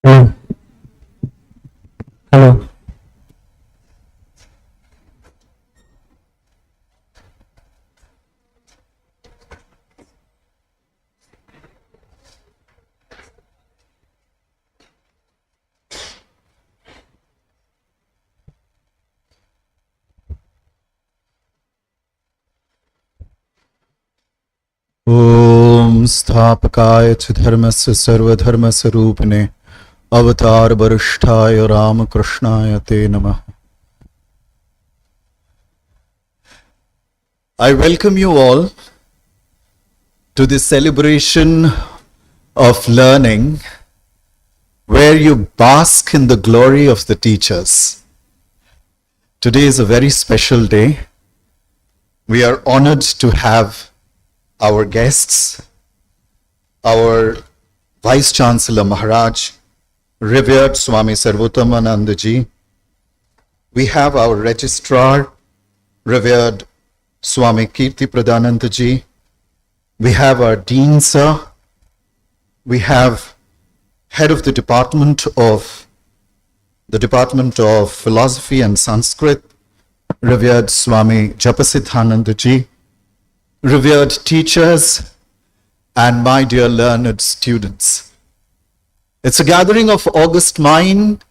Hello. Hello. Om Sthapakaya च धर्मस्य सर्वधर्मस्वरूपिणे अवतार वरिष्ठाय रामकृष्णाय ते नमः. I welcome you all to this celebration of learning where you bask in the glory of the teachers. Today is a very special day. We are honored to have our guests, our Vice Chancellor Maharaj, revered Swami Sarvottamananda Ji. We have our Registrar, revered Swami Kirti Pradhananda Ji. We have our Dean Sir. We have Head of the Department of Philosophy and Sanskrit, revered Swami Japasiddhananda Ji. Revered teachers and my dear learned students. It's a gathering of august mind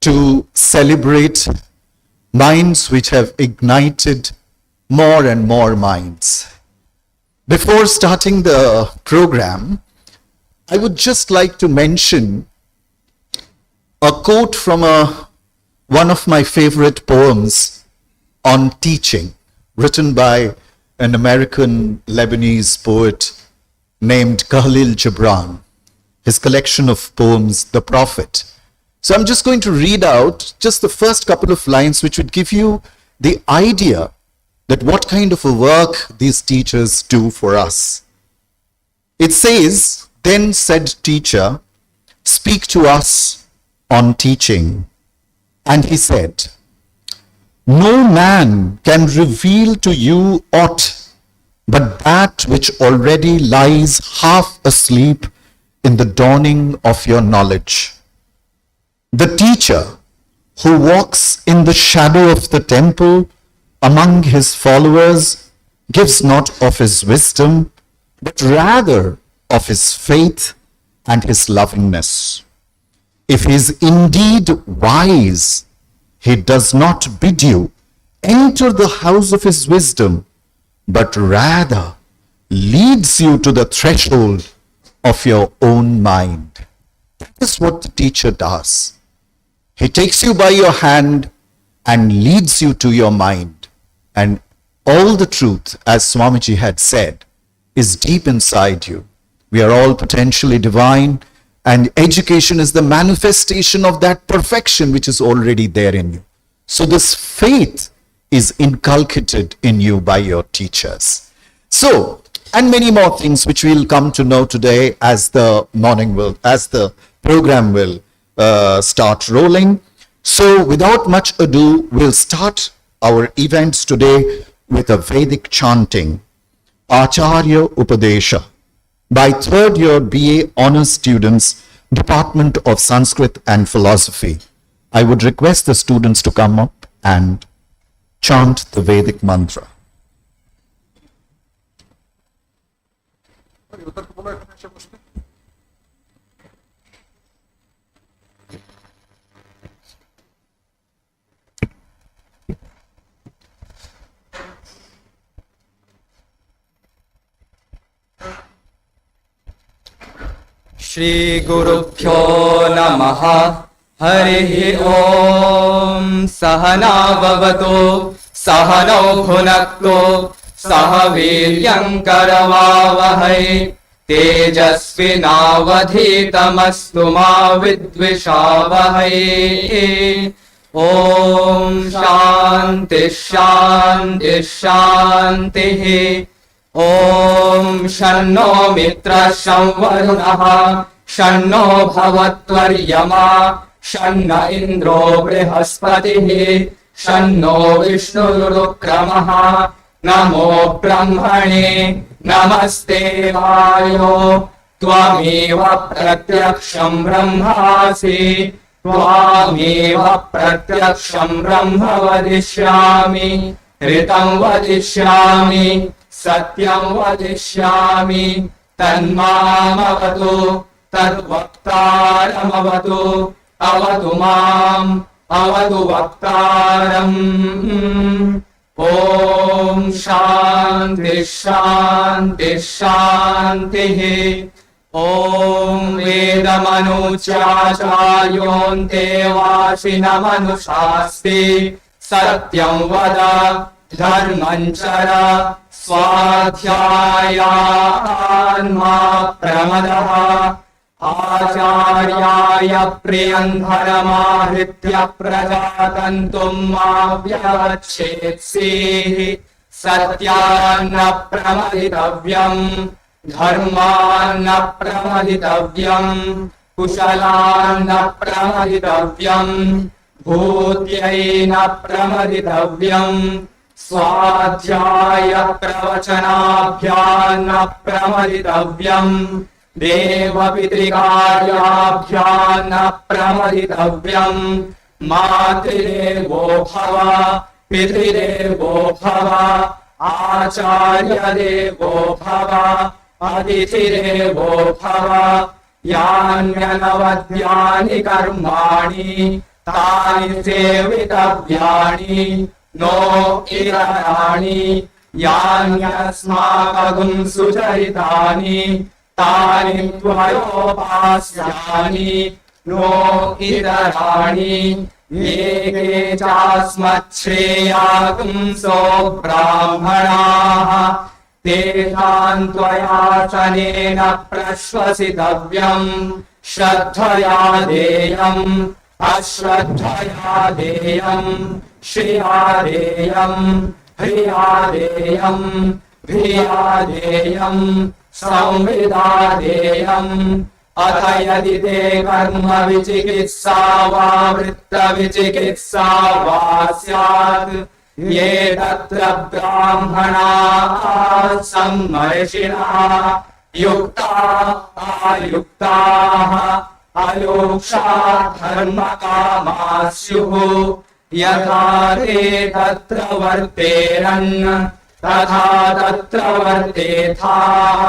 to celebrate minds which have ignited more and more minds. Before starting the program, I would just like to mention a quote from one of my favorite poems on teaching, written by an American Lebanese poet named Khalil Gibran, his collection of poems, The Prophet. So I'm just going to read out just the first couple of lines which would give you the idea that what kind of a work these teachers do for us. It says, "Then said teacher, speak to us on teaching. And he said, no man can reveal to you aught but that which already lies half asleep in the dawning of your knowledge. The teacher who walks in the shadow of the temple among his followers gives not of his wisdom, but rather of his faith and his lovingness. If he is indeed wise, he does not bid you enter the house of his wisdom, but rather leads you to the threshold of your own mind." That is what the teacher does. He takes you by your hand and leads you to your mind. And all the truth, as Swamiji had said, is deep inside you. We are all potentially divine, and education is the manifestation of that perfection which is already there in you. So this faith is inculcated in you by your teachers. So, and many more things which we'll come to know today as the program will start rolling. So without much ado, we'll start our events today with a Vedic chanting, Acharya Upadesha, by third year BA honors students, Department of Sanskrit and Philosophy. I would request the students to come up and chant the Vedic mantra. Shri Gurubhyo Namaha Harihi Om Sahana Bhavatu Sahanau Bhunaktu Sahaviryam Karavavahai Tejasvinavadhitamastu ma vidvishavahai. Om Shanti Shanti Shanti. Om Shanno Mitra Samvarunaha Shanno Bhavatvaryama Shanna Indro Brihaspatihi Shanno Vishnu Rukramaha Namo Brahmane Namaste Vayo त्वमेव प्रत्यक्षं ब्रह्मासि त्वामेव प्रत्यक्षं ब्रह्म वदिष्यामि ऋतं वदिष्यामि सत्यं वदिष्यामि तन्मामवतु तद्वक्तारमवतु अवतु माम् अवतु वक्तारम् ॐ शान्ति शान्ति शान्तिः ॐ वेदमनुचाचार्योऽन्ते वासिनमनुशास्ति सत्यं वद धर्मं चर स्वाध्यायान्मा प्रमदः आचार्याय प्रियं धर्माहृत्य प्रजातन्तुं मा व्यवच्छेत्सीः सत्यान्न प्रमदितव्यम् धर्मान्न प्रमदितव्यम् कुशलान्न प्रमदितव्यम् भूत्यैन प्रमदितव्यम् स्वाध्याय प्रवचनाभ्यान्न प्रमदितव्यम् देवपितृकार्याभ्यान्न प्रमदितव्यम् मातृदेवो भव पितृदेवो भव आचार्यदेवो भव अतिथिदेवो भव यान्यनवद्यानि कर्माणि तानि सेवितव्यानि नो इतराणि यान्यस्माकं सुचरितानि तानि त्वयोपास्यानि नो इतराणि ये चास्मच्छ्रेयागुंसो ब्राह्मणाः तेषां त्वयासनेन प्रश्वसितव्यम् श्रद्धया देयम् अश्रद्धया देयम् श्रिया देयम् ह्रिया देयम् भिया देयम् संविदा देयम् अथ यदि ते कर्म विचिकित्सा वा वृत्त विचिकित्सा वा स्यात् ये तत्र ब्राह्मणाः सम्मर्षिणः युक्ता आयुक्ताः अयोक्षा धर्मकामाः स्युः यथा ते तत्र वर्तेरन् तथा तत्र वर्तेथाः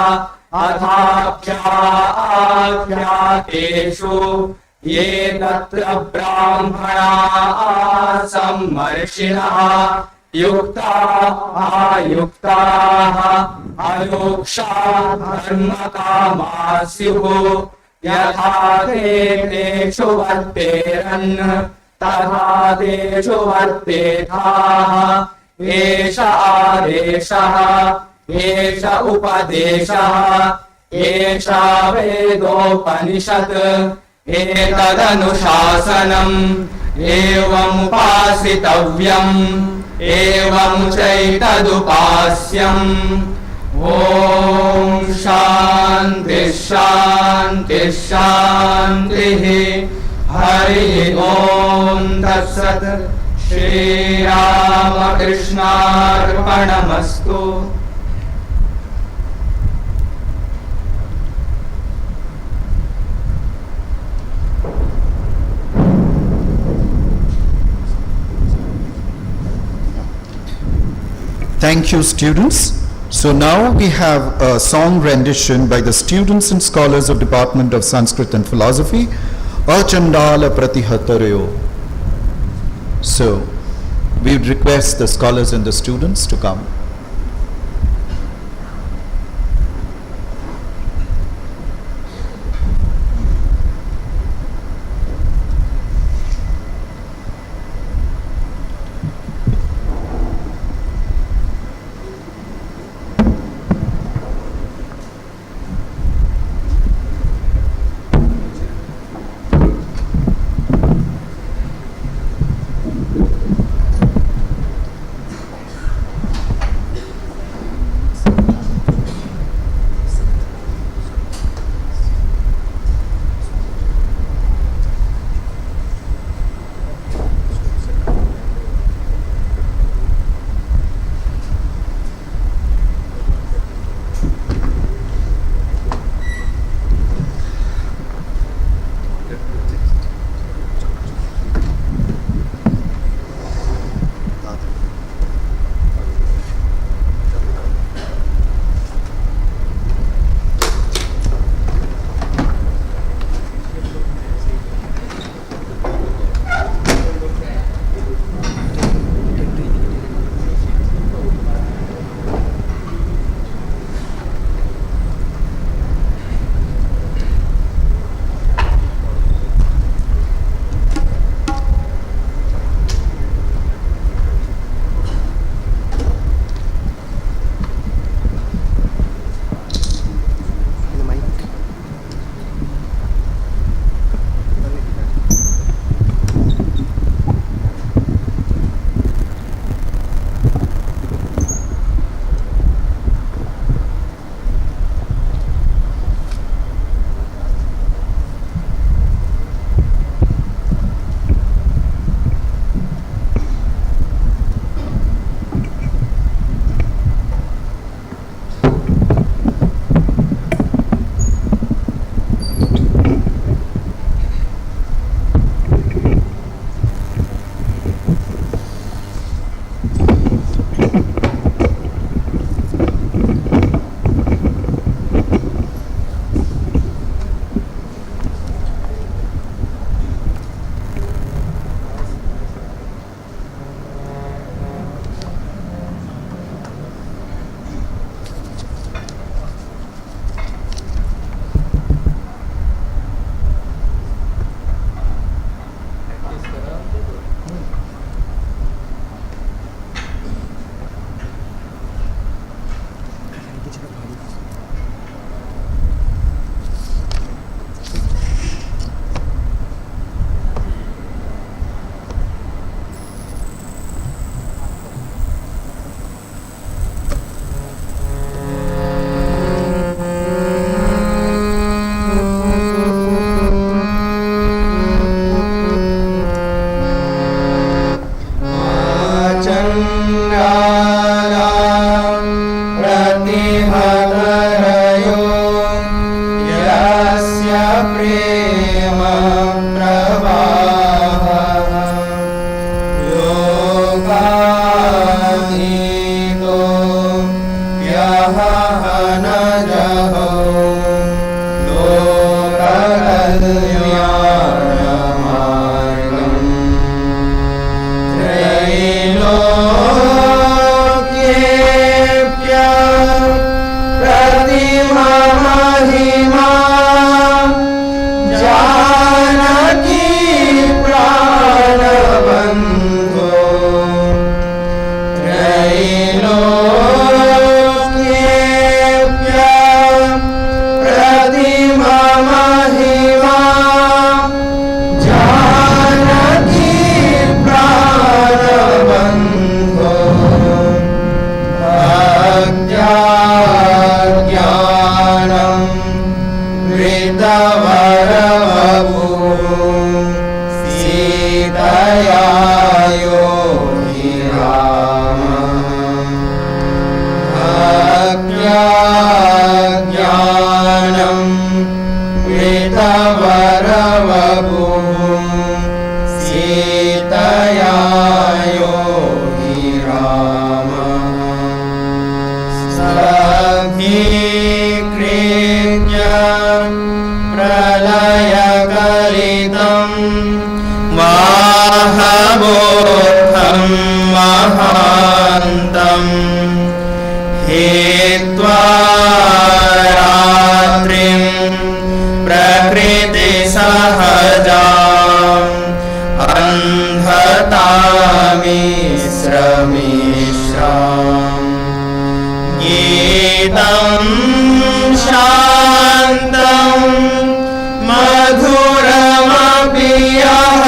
अथाभ्यातेषु ये तत्र ब्राह्मणाः सम्मर्षिणः युक्ता आयुक्ताः अयोक्षा धर्मकामाः स्युः यथा ते तेषु वर्तेरन् तथा तेषु वर्तेथाः एष आदेशः एष उपदेशः एषा वेदोपनिषत् एतदनुशासनम् एवमुपासितव्यम् एवं चैतदुपास्यम् ॐ शान्ति शान्ति शान्तिः हरिः ॐ तत्सत् श्रीरामकृष्णार्पणमस्तु Thank you, students. So now we have a song rendition by the students and scholars of Department of Sanskrit and Philosophy, Achandala Pratihataryo. So we would request the scholars and the students to come. सीतया योगी रामः अज्ञानं कृतवरवपुः सीतया योगी रामः सभीकृत्य प्रलयकलितं वाहवोत्थं महान्तं हित्वा रात्रिं प्रकृतिसहजाम् अन्धतामिश्रमिश्राम् गीतं शान्तं मधुरमपि यः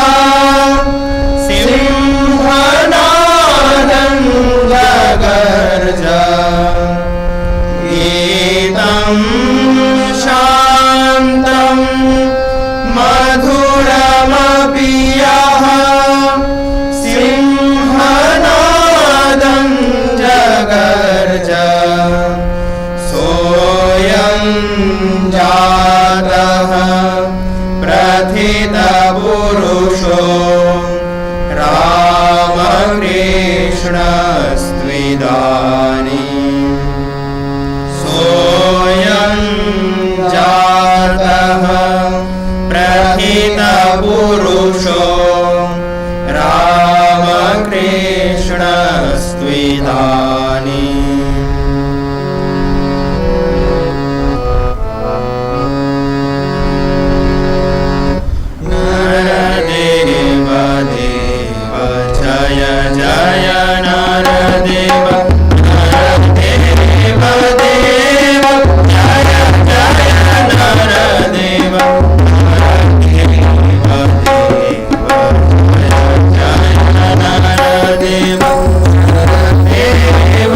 सिंहनादं जगर्ज गीतं शान्तं मधुरमपि यः सिंहनादं जगर्ज सोऽयं जातः प्रथितपुरुषो रामकृष्णस्त्विदानीं सोऽयं जातः प्रथितपुरुषो रामकृष्णस्त्विदानीम् नरदेव देव जय जय नरदेव नरदेव देव जय जय नरदेव नरदेव देव जय जय Nardev Nardev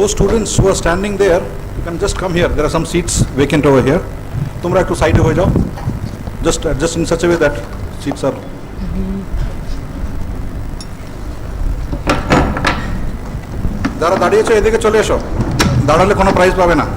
those students who are standing there, you can just come here. There are some seats vacant over here. তোমরা একটু সাইডে হয়ে যাও. Just adjust in such a way that seats are. যারা দাঁড়িয়েছো এদিকে চলে এসো. দাঁড়ালে কোনো প্রাইজ পাবে না.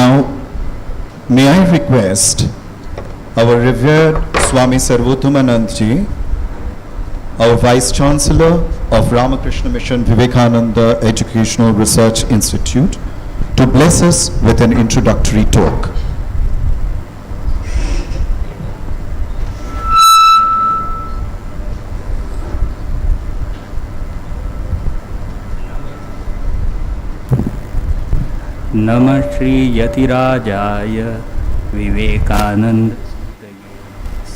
Now, may I request our revered Swami Sarvottomanand Ji, our Vice Chancellor of Ramakrishna Mission Vivekananda Educational Research Institute, to bless us with an introductory talk. नमः श्री यतिराजाय विवेकानंद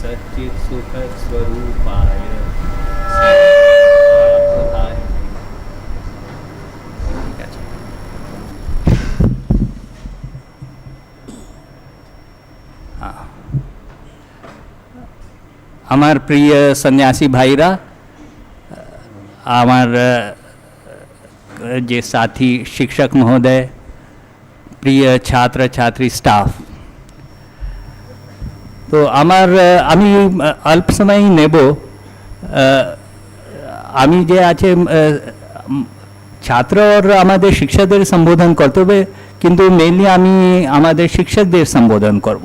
सच्चित सुख स्वरूपाय আমার প্রিয় সন্ন্যাসী ভাইরা, আমার যে সাথী শিক্ষক মহোদয়, প্রিয় ছাত্র ছাত্রী স্টাফ, তো আমি অল্প সময় নেব। আমি যে আছে ছাত্র আর আমাদের শিক্ষকদের সম্বোধন করতে হবে, কিন্তু মেনলি আমি আমাদের শিক্ষকদের সম্বোধন করব,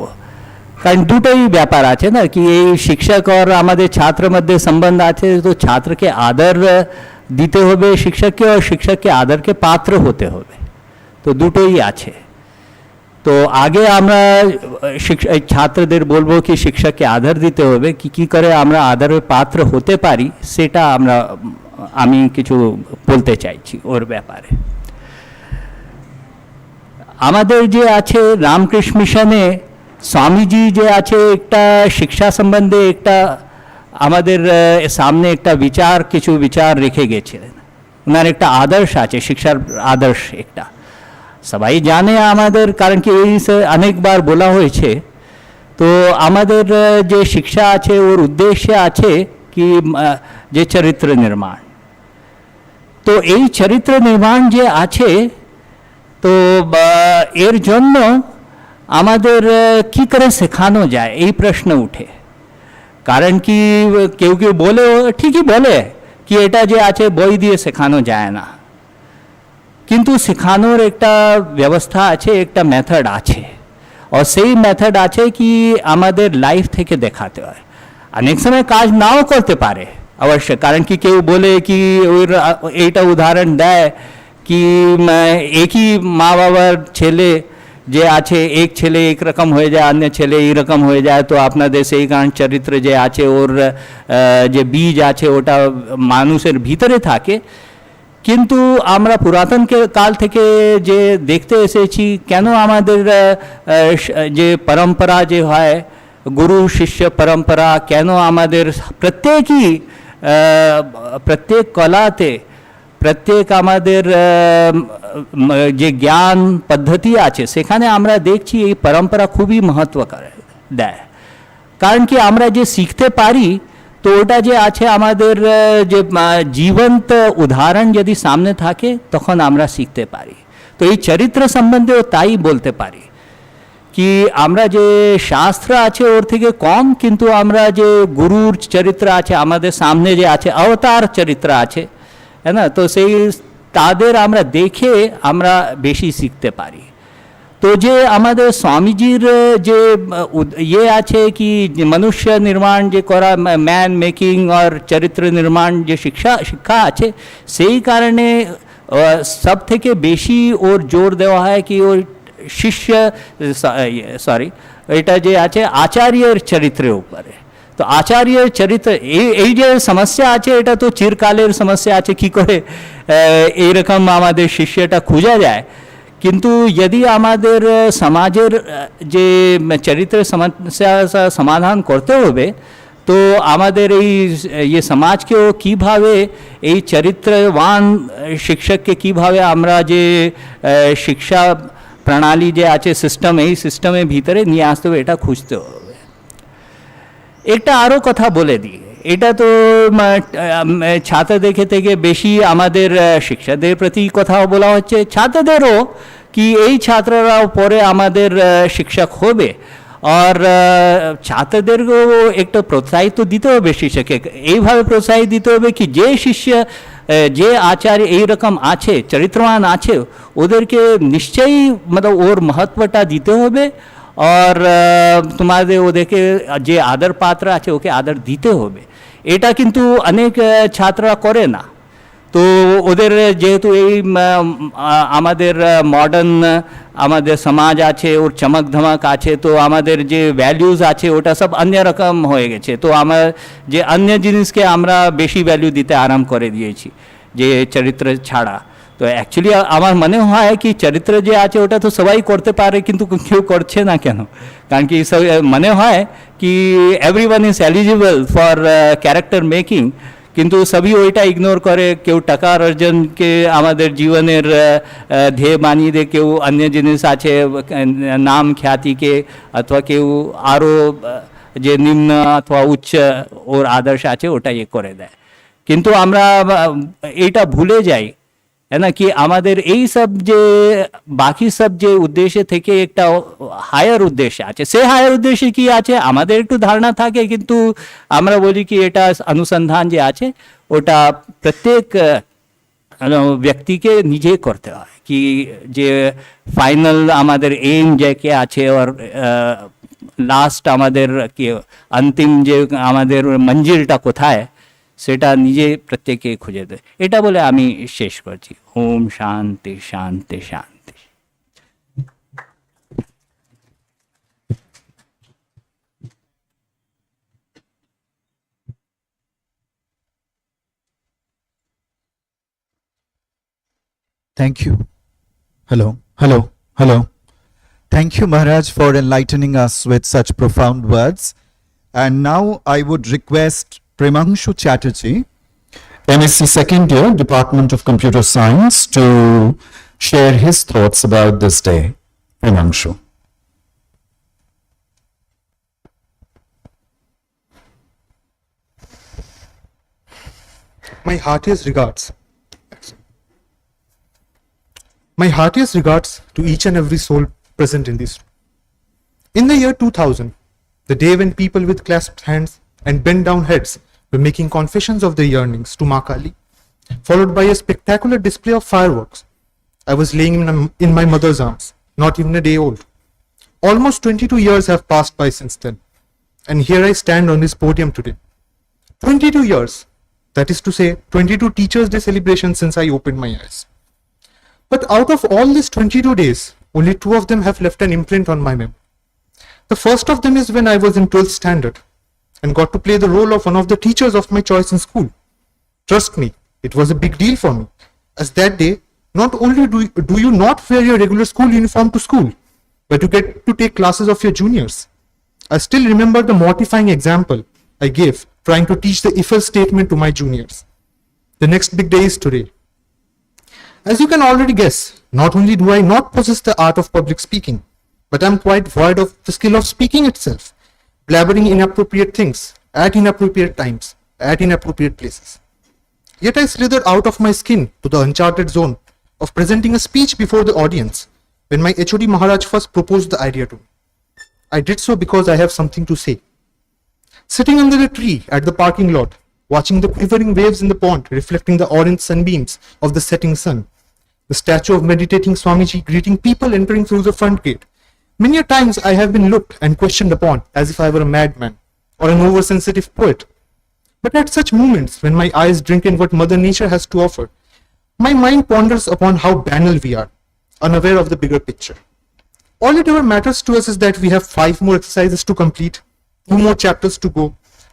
কারণ দুটোই ব্যাপার আছে না, কি এই শিক্ষক আর আমাদের ছাত্রের মধ্যে সম্বন্ধ আছে। তো ছাত্রকে আদর দিতে হবে শিক্ষককে, আর শিক্ষককে আদরকে পাত্র হতে হবে, তো দুটোই আছে। তো আগে আমরা ছাত্রদের বলবো কি শিক্ষককে আদর দিতে হবে, কি করে আমরা আদরের পাত্র হতে পারি, সেটা আমি কিছু বলতে চাইছি ওর ব্যাপারে। আমাদের যে আছে রামকৃষ্ণ মিশনে স্বামীজি যে আছে একটা শিক্ষা সম্বন্ধে একটা আমাদের সামনে একটা কিছু বিচার রেখে গেছিলেন। ওনার একটা আদর্শ আছে, শিক্ষার আদর্শ একটা সবাই জানে আমাদের, কারণ কি এই অনেকবার বলা হয়েছে। তো আমাদের যে শিক্ষা আছে ওর উদ্দেশ্য আছে কি যে চরিত্র নির্মাণ। তো এই চরিত্র নির্মাণ যে আছে, তো এর জন্য আমাদের কি করে শেখানো যায় এই প্রশ্ন উঠে। কারণ কি কেউ বলে, ঠিকই বলে কি এটা যে আছে বই দিয়ে শেখানো যায় না, কিন্তু শেখানোর একটা ব্যবস্থা আছে, একটা মেথড আছে, আর সেই মেথড আছে কি আমাদের লাইফ থেকে দেখাতে হয়। অনেক সময় কাজ নাও করতে পারে অবশ্য, কারণ কি কেউ বলে কি ওর এইটা উদাহরণ দেয় কি একই মা বাবার ছেলে যে আছে, এক ছেলে এক রকম হয়ে যায়, অন্য ছেলে এই রকম হয়ে যায়। তো আপনাদের সেই কারণ চরিত্র যে আছে ওর যে বীজ আছে ওটা মানুষের ভিতরে থাকে। কিন্তু আমরা পুরাতন কাল থেকে যে দেখতে এসেছি, কেন আমাদের যে পরম্পরা যে হয় গুরু শিষ্য পরম্পরা, কেন আমাদের প্রত্যেক কলাতে প্রত্যেক আমাদের যে জ্ঞান পদ্ধতি আছে সেখানে আমরা দেখছি এই পরম্পরা খুবই মহত্ব দেয়। কারণ কি আমরা যে শিখতে পারি, তো ওটা যে আছে আমাদের যে জীবন্ত উদাহরণ যদি সামনে থাকে তখন আমরা শিখতে পারি। তো এই চরিত্র সম্বন্ধেও তাই বলতে পারি কি আমরা যে শাস্ত্র আছে ওর থেকে কম, কিন্তু আমরা যে গুরুর চরিত্র আছে আমাদের সামনে যে আছে, অবতার চরিত্র আছে, হ্যাঁ না, তো সেই তাদের আমরা দেখে আমরা বেশি শিখতে পারি। তো যে আমাদের স্বামীজির যে ইয়ে আছে কি মনুষ্য নির্মাণ যে করা, ম্যান মেকিং আর চরিত্র নির্মাণ যে শিক্ষা আছে, সেই কারণে সব থেকে বেশি ওর জোর দেওয়া হয় কি ওর এটা যে আছে আচার্যের চরিত্রের উপরে। তো আচার্যের চরিত্র এই যে সমস্যা আছে, এটা তো চিরকালের সমস্যা আছে, কি করে এইরকম আমাদের শিষ্যটা খুঁজা যায়। কিন্তু যদি আমাদের সমাজের যে চরিত্র সমস্যা সমাধান করতে হবে, তো আমাদের এই সমাজকেও কীভাবে এই চরিত্রবান শিক্ষককে কীভাবে আমরা যে শিক্ষা প্রণালী যে আছে সিস্টেম, এই সিস্টেমের ভিতরে নিয়ে আসতে হবে, এটা খুঁজতে হবে। একটা আরও কথা বলে দিই, এটা তো ছাত্রদের থেকে বেশি আমাদের শিক্ষকদের প্রতি কথা বলা হচ্ছে, ছাত্রদেরও কি এই ছাত্ররাও পরে আমাদের শিক্ষক হবে, আর ছাত্রদেরকেও একটু প্রোৎসাহিত দিতে হবে শিক্ষককে, এইভাবে প্রোৎসাহিত দিতে হবে কি যে শিষ্য যে আচার্য এইরকম আছে চরিত্রবান আছে ওদেরকে নিশ্চয়ই ওর মহত্বটা দিতে হবে, আর তোমাদের ওদেরকে যে আদর পাত্র আছে ওকে আদর দিতে হবে। এটা কিন্তু অনেক ছাত্ররা করে না। তো ওদের যেহেতু এই আমাদের মডার্ন আমাদের সমাজ আছে, ওর চমক ধমক আছে, তো আমাদের যে ভ্যালুজ আছে ওটা সব অন্য রকম হয়ে গেছে। তো আমার যে অন্য জিনিসকে আমরা বেশি ভ্যালু দিতে আরাম করে দিয়েছি, যে চরিত্র ছাড়া। তো অ্যাকচুয়ালি আমার মনে হয় কি চরিত্র যে আছে ওটা তো সবাই করতে পারে, কিন্তু কেউ করছে না কেন? কারণ কি সব মনে হয় কি everyone is eligible for character making, কিন্তু সবই ওইটা ইগনোর করে। কেউ টাকা অর্জনকে আমাদের জীবনের ধ্যেয় বানিয়ে দেয়, কেউ অন্য জিনিস আছে নাম খ্যাতিকে, অথবা কেউ আরও যে নিম্ন অথবা উচ্চ ওর আদর্শ আছে ওটা করে দেয়। কিন্তু আমরা এইটা ভুলে যাই है ना कि আমাদের এই সব যে বাকি সব যে উদ্দেশ্য থেকে একটা হায়ার উদ্দেশ্য আছে, সে হায়ার উদ্দেশ্যে কি আছে আমাদের একটু ধারণা থাকে, কিন্তু আমরা বলি কি এটা অনুসন্ধান যে আছে ওটা প্রত্যেক ব্যক্তিকে নিজে করতে হয়, কি যে ফাইনাল আমাদের এইম যে কে আছে, আর লাস্ট আমাদের কি অন্তিম যে আমাদের মঞ্জিলটা কোথায় সেটা নিজে প্রত্যেকে খুঁজে দেয়। এটা বলে আমি শেষ করছি। ওম শান্তি শান্তি শান্তি। Thank you. Hello, hello, hello. Thank you, Maharaj, for enlightening us with such profound words. And now I would request Premanshu Chatterjee, MSc second year, Department of Computer Science, to share his thoughts about this day. Premanshu. My heartiest regards. My heartiest regards to each and every soul present in this room. In the year 2000, the day when people with clasped hands and bent down heads were making confessions of their yearnings to Ma Kali, followed by a spectacular display of fireworks, I was laying in my mother's arms, not even a day old. Almost 22 years have passed by since then, and here I stand on this podium today. 22 years, that is to say, 22 Teachers' Day celebrations since I opened my eyes. But out of all these 22 days, only 2 of them have left an imprint on my memory. The first of them is when I was in 12th standard and got to play the role of one of the teachers of my choice in school. Trust me, it was a big deal for me, as that day, not only do you not wear your regular school uniform to school, but you get to take classes of your juniors. I still remember the mortifying example I gave trying to teach the if-else statement to my juniors. The next big day is today. As you can already guess, not only do I not possess the art of public speaking, but I'm quite void of the skill of speaking itself, blabbering inappropriate things at inappropriate times, at inappropriate places. Yet I slithered out of my skin to the uncharted zone of presenting a speech before the audience when my HOD Maharaj first proposed the idea to me. I did so because I have something to say. Sitting under a tree at the parking lot, watching the quivering waves in the pond reflecting the orange sunbeams of the setting sun, the statue of meditating Swamiji greeting people entering through the front gate. Many a times I have been looked and questioned upon as if I were a madman or an oversensitive poet. But at such moments, when my eyes drink in what Mother Nature has to offer, my mind ponders upon how banal we are, unaware of the bigger picture. All it ever matters to us is that we have 5 more exercises to complete, 2 more chapters to go,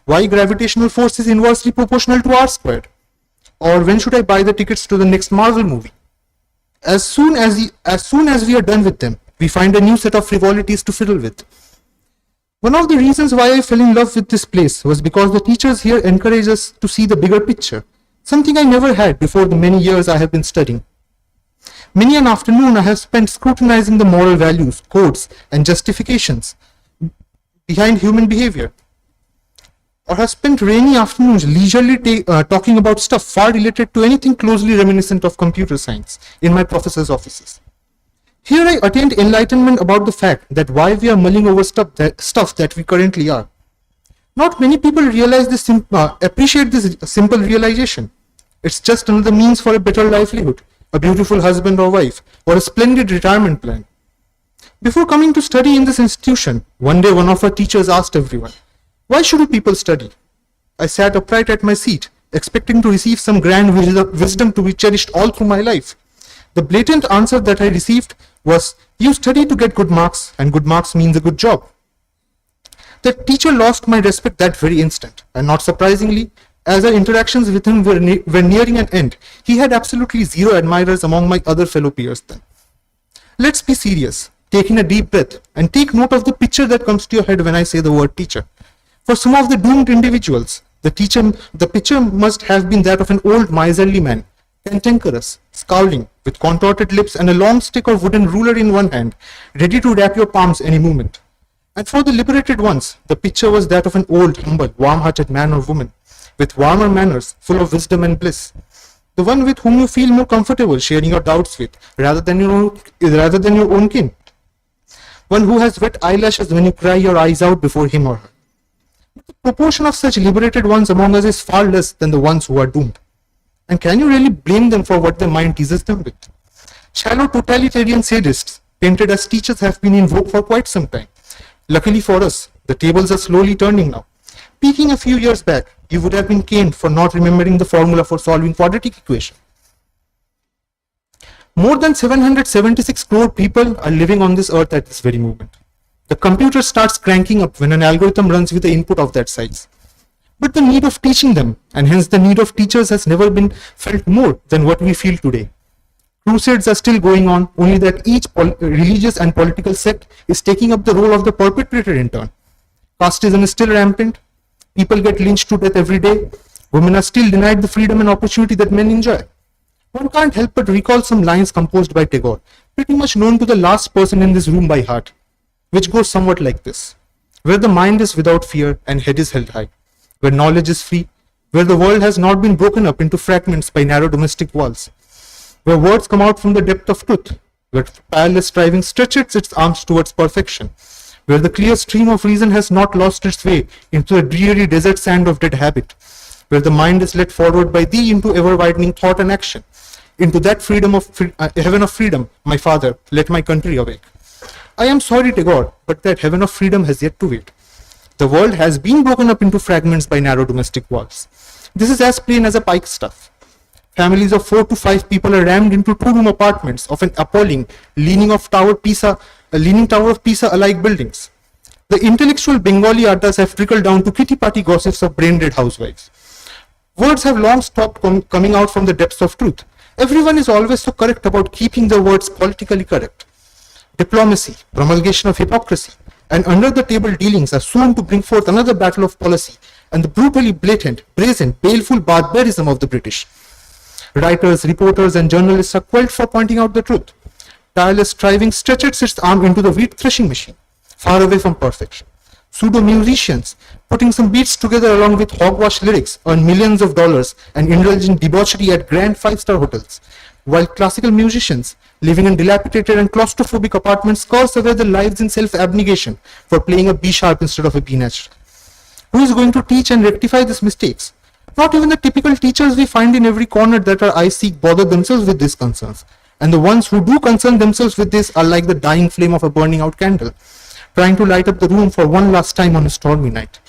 why gravitational force is inversely proportional to r squared, or when should I buy the tickets to the next Marvel movie. As soon as we are done with them, we find a new set of frivolities to fiddle with. One of the reasons why I fell in love with this place was because the teachers here encourage us to see the bigger picture, something I never had before the many years I have been studying. Many an afternoon I have spent scrutinizing the moral values, codes, and justifications behind human behavior, or have spent rainy afternoons leisurely talking about stuff far related to anything closely reminiscent of computer science in my professor's offices. Here I attained enlightenment about the fact that why we are mulling over stuff that we currently are. Not many people realize this, appreciate this simple realization. It's just another means for a better livelihood, a beautiful husband or wife, or a splendid retirement plan. Before coming to study in this institution, one day one of our teachers asked everyone, "Why should people study?" I sat upright at my seat, expecting to receive some grand wisdom to be cherished all through my life. The blatant answer that I received was, "You study to get good marks, and good marks means a good job." The teacher lost my respect that very instant, and not surprisingly, as our interactions with him were nearing an end, he had absolutely zero admirers among my other fellow peers then. Let's be serious, take in a deep breath, and take note of the picture that comes to your head when I say the word teacher. For some of the doomed individuals, the picture must have been that of an old miserly man, cantankerous, scowling, with contorted lips and a long stick or wooden ruler in one hand, ready to rap your palms any moment. And for the liberated ones, the picture was that of an old, humble, warm-hearted man or woman, with warmer manners, full of wisdom and bliss. The one with whom you feel more comfortable sharing your doubts with, rather than your own kin. One who has wet eyelashes when you cry your eyes out before him or her. The proportion of such liberated ones among us is far less than the ones who are doomed. And can you really blame them for what their mind teases them with? Shallow totalitarian sadists, painted as teachers, have been in vogue for quite some time. Luckily for us, the tables are slowly turning now. Peaking a few years back, you would have been caned for not remembering the formula for solving quadratic equation. More than 776 crore people are living on this earth at this very moment. The computer starts cranking up when an algorithm runs with the input of that size. But the need of teaching them, and hence the need of teachers, has never been felt more than what we feel today. Crusades are still going on, only that each religious and political sect is taking up the role of the perpetrator in turn. Casteism is still rampant. People get lynched to death every day. Women are still denied the freedom and opportunity that men enjoy. One can't help but recall some lines composed by Tagore, pretty much known to the last person in this room by heart, which goes somewhat like this: where the mind is without fear and head is held high, where knowledge is free, where the world has not been broken up into fragments by narrow domestic walls, where words come out from the depth of truth, where tireless striving stretches its arms towards perfection, where the clear stream of reason has not lost its way into the dreary desert sand of dead habit, where the mind is led forward by thee into ever-widening thought and action, into that heaven of freedom, my father, let my country awake. I am sorry, Tagore, but that heaven of freedom has yet to wait. The world has been broken up into fragments by narrow domestic walls. This is as plain as a pikestaff. Families of 4 to 5 people are rammed into 2-room apartments of an appalling leaning tower of Pisa-alike buildings. The intellectual Bengali addas have trickled down to kitty-party gossips of brain-dead housewives. Words have long stopped coming out from the depths of truth. Everyone is always so correct about keeping their words politically correct. Diplomacy, promulgation of hypocrisy, and under-the-table dealings are soon to bring forth another battle of policy and the brutally blatant, brazen, baleful barbarism of the British. Writers, reporters, and journalists are quelled for pointing out the truth. Tireless striving stretches its arm into the wheat threshing machine, far away from perfection. Pseudo-musicians, putting some beats together along with hogwash lyrics, earn millions of dollars and indulge in debauchery at grand 5-star hotels, while classical musicians, living in dilapidated and claustrophobic apartments, curse away their lives in self-abnegation for playing a B sharp instead of a B natural. Who is going to teach and rectify these mistakes? Not even the typical teachers we find in every corner that our eyes seek bother themselves with these concerns. And the ones who do concern themselves with this are like the dying flame of a burning out candle, trying to light up the room for one last time on a stormy night.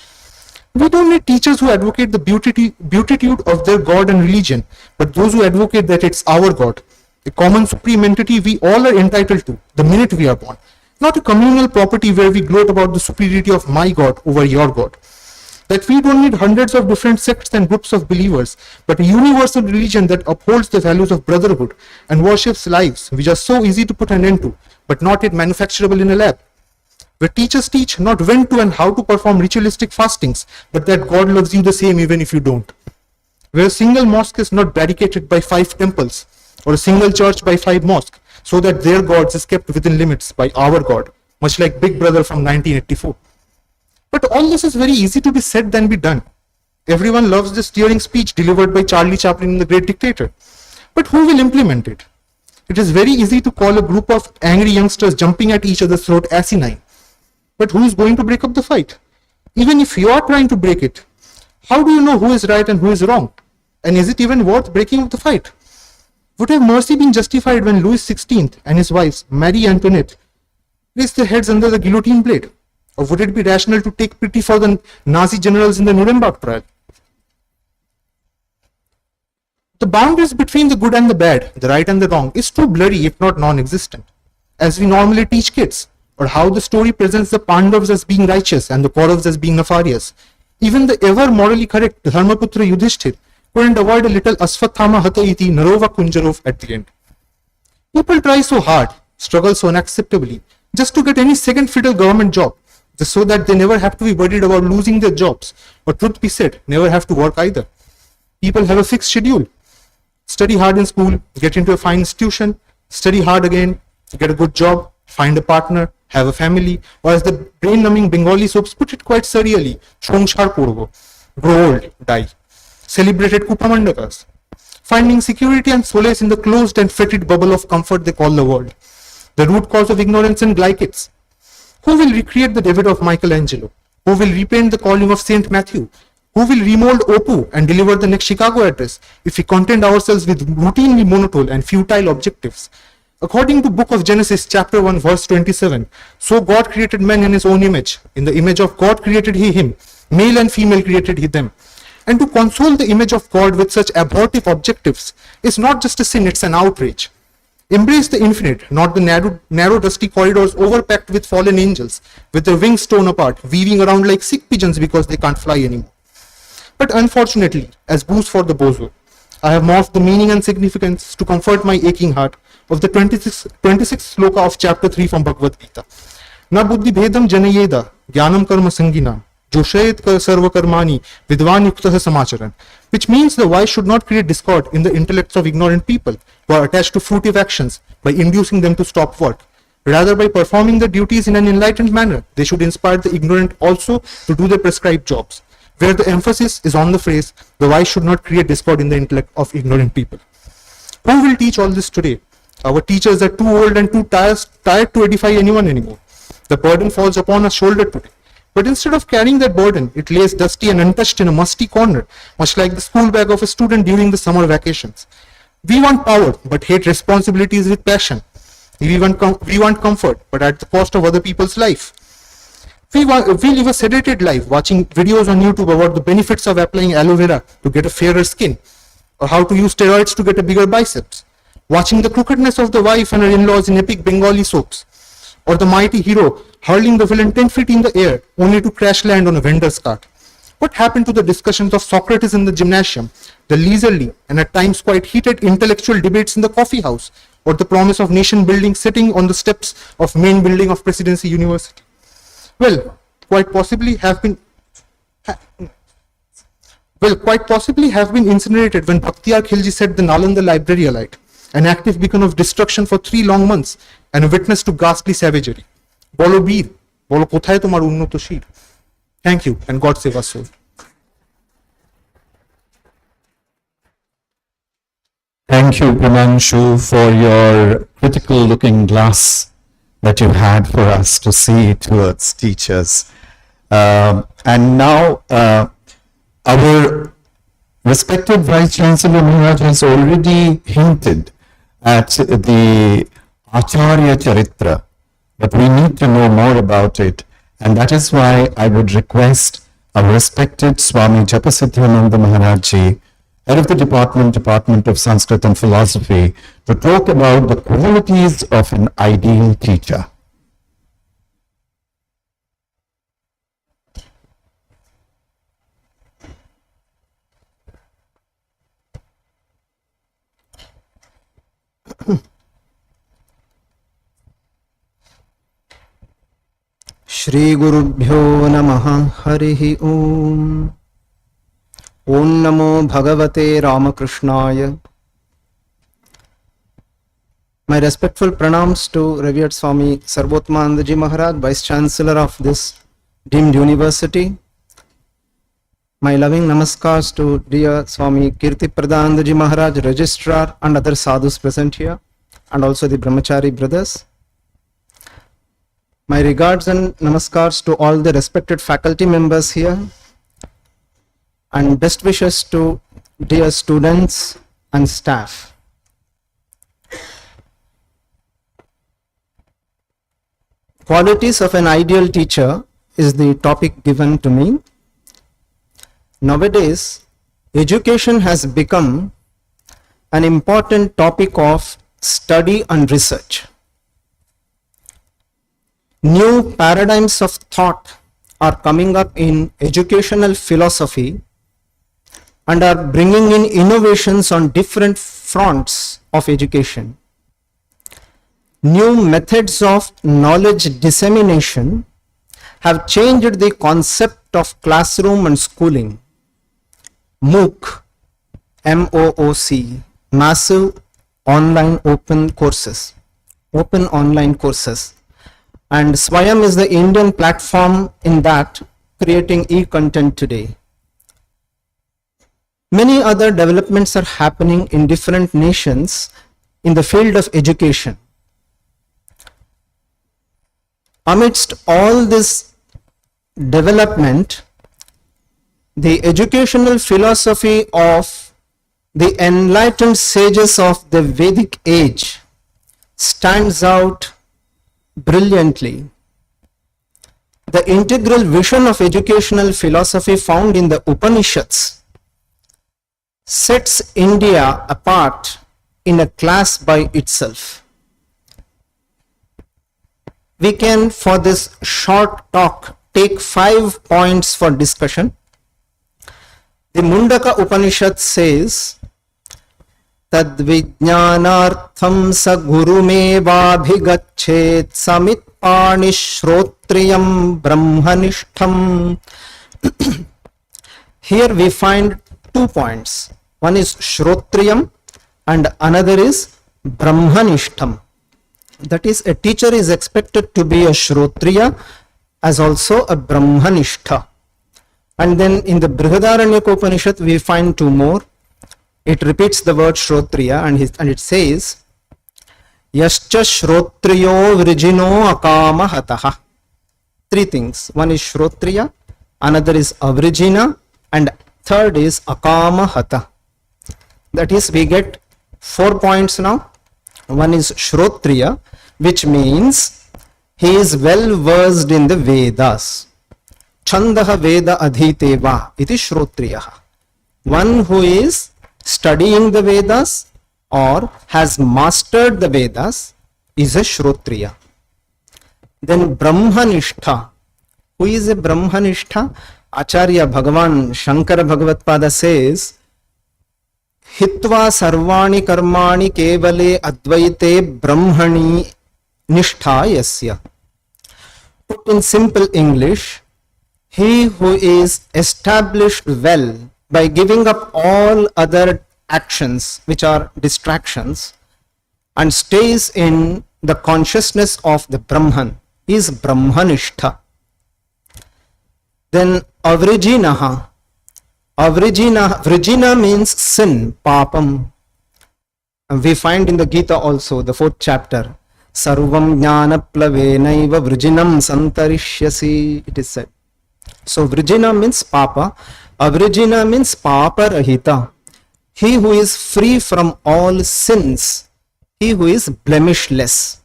We don't need teachers who advocate the beatitude of their God and religion, but those who advocate that it's our God, a common supreme entity we all are entitled to the minute we are born, not a communal property where we gloat about the superiority of my God over your God. That we don't need hundreds of different sects and groups of believers, but a universal religion that upholds the values of brotherhood and worships lives which are so easy to put an end to, but not yet manufacturable in a lab. Where teachers teach not when to and how to perform ritualistic fastings, but that God loves you the same even if you don't. Where a single mosque is not barricaded by 5 temples, or a single church by 5 mosques, so that their gods is kept within limits by our God, much like Big Brother from 1984. But all this is very easy to be said than be done. Everyone loves the stirring speech delivered by Charlie Chaplin in The Great Dictator. But who will implement it? It is very easy to call a group of angry youngsters jumping at each other's throat asinine. But who is going to break up the fight? Even if you are trying to break it, how do you know who is right and who is wrong? And is it even worth breaking up the fight? Would have mercy been justified when Louis XVI and his wives, Marie Antoinette, placed their heads under the guillotine blade? Or would it be rational to take pity for the Nazi generals in the Nuremberg trial? The boundaries between the good and the bad, the right and the wrong, is too blurry if not non-existent, as we normally teach kids, or how the story presents the Pandavas as being righteous and the Kauravas as being nefarious. Even the ever morally correct Dharmaputra Yudhishthir couldn't avoid a little Asvathama Hata iti Narova Kunjarov at the end. People try so hard, struggle so unacceptably, just to get any second fiddle government job, just so that they never have to be worried about losing their jobs, or truth be said, never have to work either. People have a fixed schedule. Study hard in school, get into a fine institution, study hard again, get a good job, find a partner, have a family, or as the brain-numbing Bengali soaps put it quite surreally, Shongshar Korbo, grow old, die. Celebrated Kupamandakas, finding security and solace in the closed and fetid bubble of comfort they call the world. The root cause of ignorance and glycates. Who will recreate the David of Michelangelo? Who will repaint the calling of Saint Matthew? Who will remold Opu and deliver the next Chicago address if we content ourselves with routinely monotone and futile objectives? According to Book of Genesis, chapter 1, verse 27, so God created man in his own image. In the image of God created he him. Male and female created he them. And to console the image of God with such abortive objectives is not just a sin, it's an outrage. Embrace the infinite, not the narrow dusty corridors overpacked with fallen angels, with their wings torn apart, weaving around like sick pigeons because they can't fly anymore. But unfortunately, as booze for the bozo, I have morphed the meaning and significance to comfort my aching heart of the 26th sloka of chapter 3 from Bhagavad Gita. Na buddhi bhedam janayeda jnanam karma sanginam joshayet sarva karmani vidvan yuktah samacharan, which means the wise should not create discord in the intellects of ignorant people who are attached to fruitive actions by inducing them to stop work. Rather, by performing their duties in an enlightened manner, they should inspire the ignorant also to do their prescribed jobs, where the emphasis is on the phrase, the wise should not create discord in the intellect of ignorant people. Who will teach all this today? Our teachers are too old and too tired to edify anyone anymore. The burden falls upon our shoulder today. But instead of carrying that burden, it lays dusty and untouched in a musty corner, much like the school bag of a student during the summer vacations. We want power, but hate responsibilities with passion. We want comfort, but at the cost of other people's life. We live a sedated life, watching videos on YouTube about the benefits of applying aloe vera to get a fairer skin, or how to use steroids to get a bigger biceps. Watching the crookedness of the wife and her in-laws in epic Bengali soaps, or the mighty hero hurling the villain 10 feet in the air only to crash land on a vendor's cart. What happened to the discussions of Socrates in the gymnasium, the leisurely and at times quite heated intellectual debates in the coffee house, or the promise of nation building sitting on the steps of main building of Presidency University? Well, quite possibly have been incinerated when Bhaktiar Khilji set the Nalanda library alight, an active beacon of destruction for 3 long months and a witness to ghastly savagery. Bolo Beer, bolo kothay tomar unnoto shir. Thank you, and God save us all. Thank you, Pramanchu, for your critical looking glass that you had for us to see towards teachers. And now, our respected Vice Chancellor Maharaj has already hinted at the Acharya Charitra, but we need to know more about it, and that is why I would request our respected Swami Japasiddhananda Maharaj Ji, head of the Department of Sanskrit and Philosophy, to talk about the qualities of an ideal teacher. श्रीगुरुभ्यो नमः हरिः ओम् ॐ नमो भगवते रामकृष्णाय. My respectful pranams to Revered Swami Sarvotmanandaji Maharaj, Vice Chancellor of this deemed university. My loving namaskars to dear Swami Kirti Pradhanandaji Maharaj, Registrar, and other sadhus present here, and also the Brahmachari brothers. My regards and namaskars to all the respected faculty members here, and best wishes to dear students and staff. Qualities of an ideal teacher is the topic given to me. Nowadays, education has become an important topic of study and research. New paradigms of thought are coming up in educational philosophy and are bringing in innovations on different fronts of education. New methods of knowledge dissemination have changed the concept of classroom and schooling. MOOC, M-O-O-C, massive online open courses, open online courses. And Swayam is the Indian platform in that, creating e-content today. Many other developments are happening in different nations in the field of education. Amidst all this development, the educational philosophy of the enlightened sages of the Vedic age stands out brilliantly. The integral vision of educational philosophy found in the Upanishads sets India apart in a class by itself. We can, for this short talk, take 5 points for discussion. The Mundaka Upanishad says, Tad vijnanartham sa gurumevabhigachet samit panishrotriyam brahmanishtham. Here we find 2 points. One is shrotriyam and another is brahmanishtham. That is, a teacher is expected to be a shrotriya as also a brahmanishtha. And then in the Brihadaranyaka Upanishad we find 2 more. It repeats the word shrotriya and it says, Yascha shrotriyo vrijino akama hataha. 3 things. One is shrotriya, another is avrijina, and third is akama hata. That is, we get 4 points now. One is shrotriya, which means he is well versed in the Vedas. Chandaha Veda adhiteva iti shrotriyaha. One who is studying the Vedas or has mastered the Vedas is a shrotriya. Then brahmanishtha. Who is a brahmanishtha? Acharya Bhagavan Shankara Bhagavatpada says, Hitva sarvani karmani kevale advaite brahmani nishtha yasya. Put in simple English, he who is established well by giving up all other actions which are distractions and stays in the consciousness of the Brahman is brahmanishtha. Then avrijinaha. Vrijina means sin, papam. And we find in the Gita also, the 4th chapter, Sarvam jnana plavenaiva vrijinam santarishyasi, it is said. So vrijina means papa, avrijina means papa rahita. He who is free from all sins, he who is blemishless.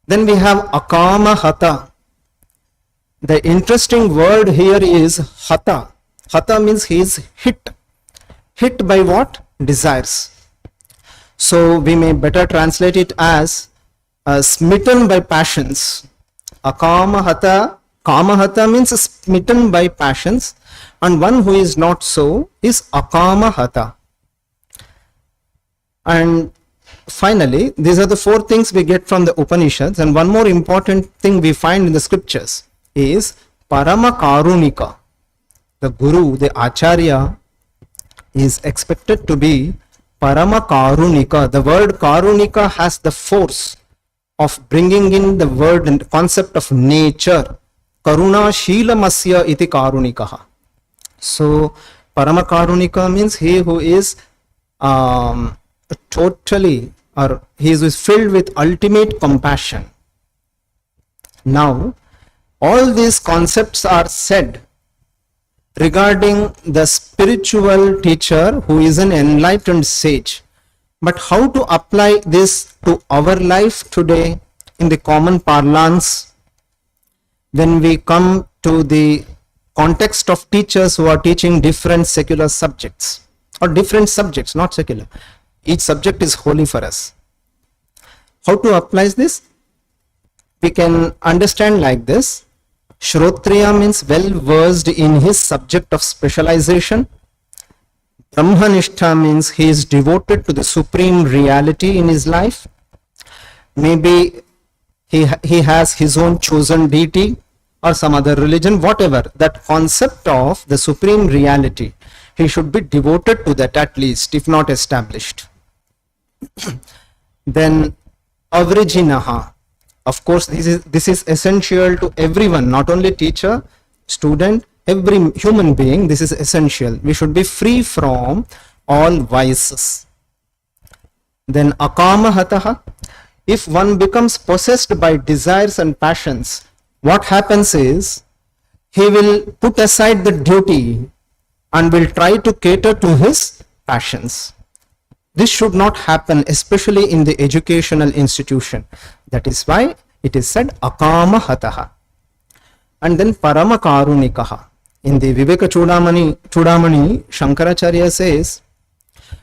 Then we have akama hata. The interesting word here is hata. Hata means he is hit. Hit by what? Desires. So we may better translate it as smitten by passions. Akama hata. Kama hata means smitten by passions, and one who is not so is akama hata. And finally, these are the four things we get from the Upanishads, and one more important thing we find in the scriptures is Parama Karunika. The Guru, the Acharya, is expected to be Parama Karunika. The word Karunika has the force of bringing in the word and concept of nature. Karuna Shilamasya iti Karunikaha. So, Parama Karunika means he who is totally, or he is filled with ultimate compassion. Now, all these concepts are said regarding the spiritual teacher who is an enlightened sage. But how to apply this to our life today in the common parlance when we come to the context of teachers who are teaching different secular subjects, or different subjects, not secular. Each subject is holy for us. How to apply this? We can understand like this. Shrotriya means well versed in his subject of specialization. Brahmanishtha means he is devoted to the supreme reality in his life. Maybe he has his own chosen deity or some other religion, whatever. That concept of the supreme reality, he should be devoted to that at least, if not established. Then Avrijinaha. Of course, this is essential to everyone, not only teacher, student, every human being. This is essential. We should be free from all vices. Then Akamahataha. If one becomes possessed by desires and passions, what happens is he will put aside the duty and will try to cater to his passions. This should not happen, especially in the educational institution. That is why it is said Akama Hataha. And then Parama Karunikaha. In the Viveka Chudamani, Shankaracharya says,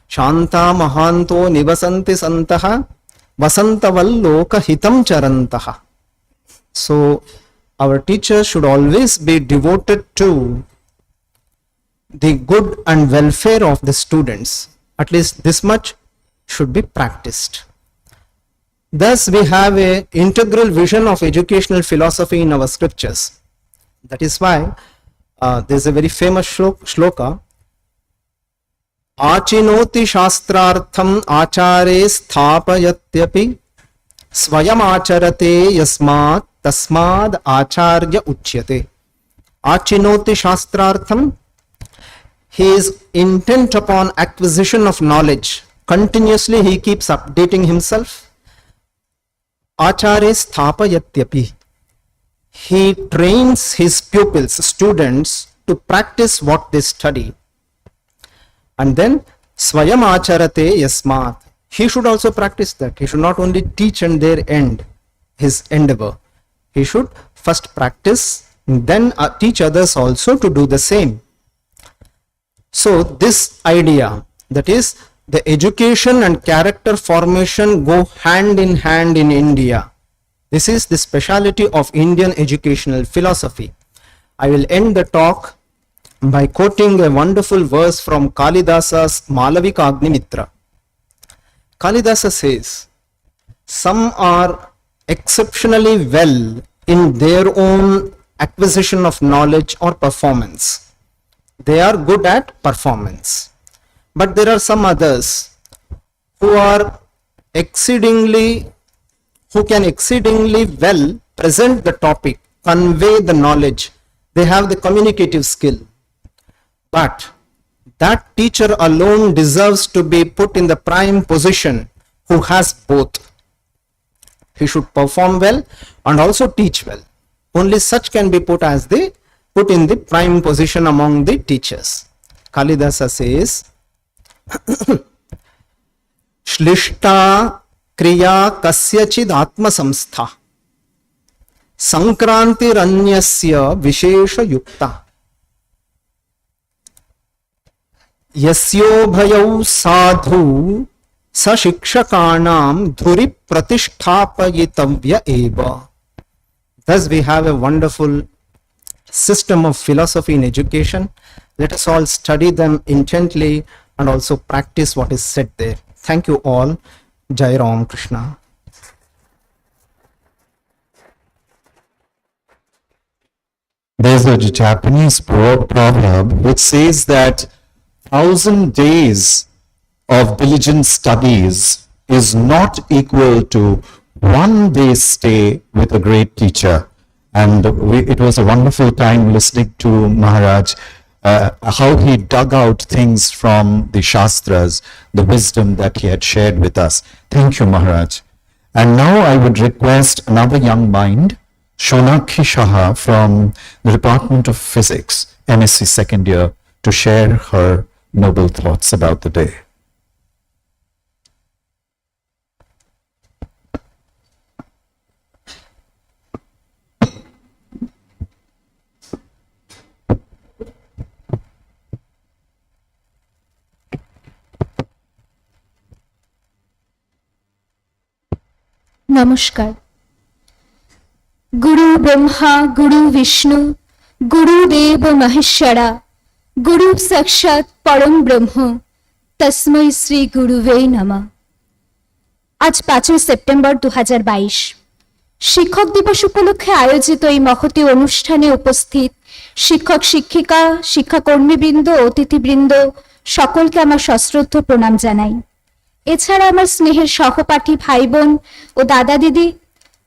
Shanta Mahanto Nivasanti Santaha Vasantavalloka Hitam Charantaha. So, our teachers should always be devoted to the good and welfare of the students. At least this much should be practiced. Thus, we have an integral vision of educational philosophy in our scriptures. That is why there is a very famous shloka. Achinoti shastrartham achare sthapayatyapi swayam acharate yasmat tasmad acharya uchyate. Achinoti shastrartham. He is intent upon acquisition of knowledge. Continuously he keeps updating himself. Acharya sthapayatyapi. He trains his pupils, students, to practice what they study. And then swayam acharate yasmat. He should also practice that. He should not only teach and there end his endeavor. He should first practice, then teach others also to do the same. So this idea, that is, the education and character formation go hand in hand in India. This is the speciality of Indian educational philosophy. I will end the talk by quoting a wonderful verse from Kalidasa's Malavika Agnimitra. Kalidasa says, some are exceptionally well in their own acquisition of knowledge or performance. They are good at performance. But there are some others who can exceedingly well present the topic, convey the knowledge. They have the communicative skill. But that teacher alone deserves to be put in the prime position who has both. He should perform well and also teach well. Only such can be put in the prime position among the teachers. Kalidasa says, Shlishta kriya kasyachid atma samstha sankrantiranyasya vishesha yukta yasyo bhayau sadhu sashikshakanam dhuri pratisthapayitavya eva. Thus we have a wonderful system of philosophy in education. Let us all study them intently and also practice what is said there. Thank you all. Jai Ram Krishna. There's a Japanese proverb which says that 1,000 days of diligent studies is not equal to 1 day's stay with a great teacher. And it was a wonderful time listening to Maharaj, how he dug out things from the Shastras, the wisdom that he had shared with us. Thank you, Maharaj. And now I would request another young mind, Shonakshi Shaha from the Department of Physics, MSc second year, to share her noble thoughts about the day. নমস্কার। গুরু ব্রহ্মা গুরু বিষ্ণু গুরুদেব মহেশ্বরা গুরু সাক্ষাৎ পরম ব্রহ্ম তস্मै শ্রী গুরুবে নমঃ। আজ 5ই September 2022 শিক্ষক দিবস উপলক্ষে আয়োজিত এই মহতী অনুষ্ঠানে উপস্থিত শিক্ষক শিক্ষিকা শিক্ষাকর্মীবৃন্দ অতিথিবৃন্দ সকলকে আমার সশ্রদ্ধ প্রণাম জানাই। এছাড়া আমার স্নেহের সহপাঠী ভাই বোন ও দাদা দিদি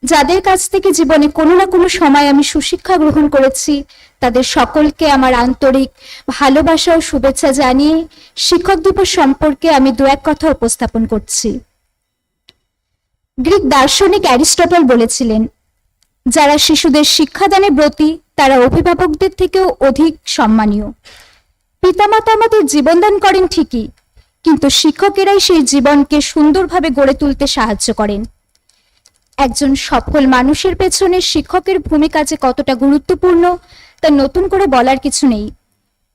যাদের কাছ থেকে জীবনে কোনো না কোনো সময় আমি সুশিক্ষা গ্রহণ করেছি, তাদের সকলকে আমার আন্তরিক ভালোবাসা ও শুভেচ্ছা জানিয়ে শিক্ষক দিবস সম্পর্কে আমি দু এক কথা উপস্থাপন করছি। গ্রিক দার্শনিক অ্যারিস্টটল বলেছিলেন, যারা শিশুদের শিক্ষাদানে ব্রতী তারা অভিভাবকদের থেকেও অধিক সম্মানীয়। পিতামাতা আমাদের জীবনদান করেন ঠিকই, কিন্তু শিক্ষকেরাই সেই জীবনকে সুন্দরভাবে গড়ে তুলতে সাহায্য করেন। একজন সফল মানুষের পেছনে শিক্ষকের ভূমিকা যে কতটা গুরুত্বপূর্ণ তা নতুন করে বলার কিছু নেই।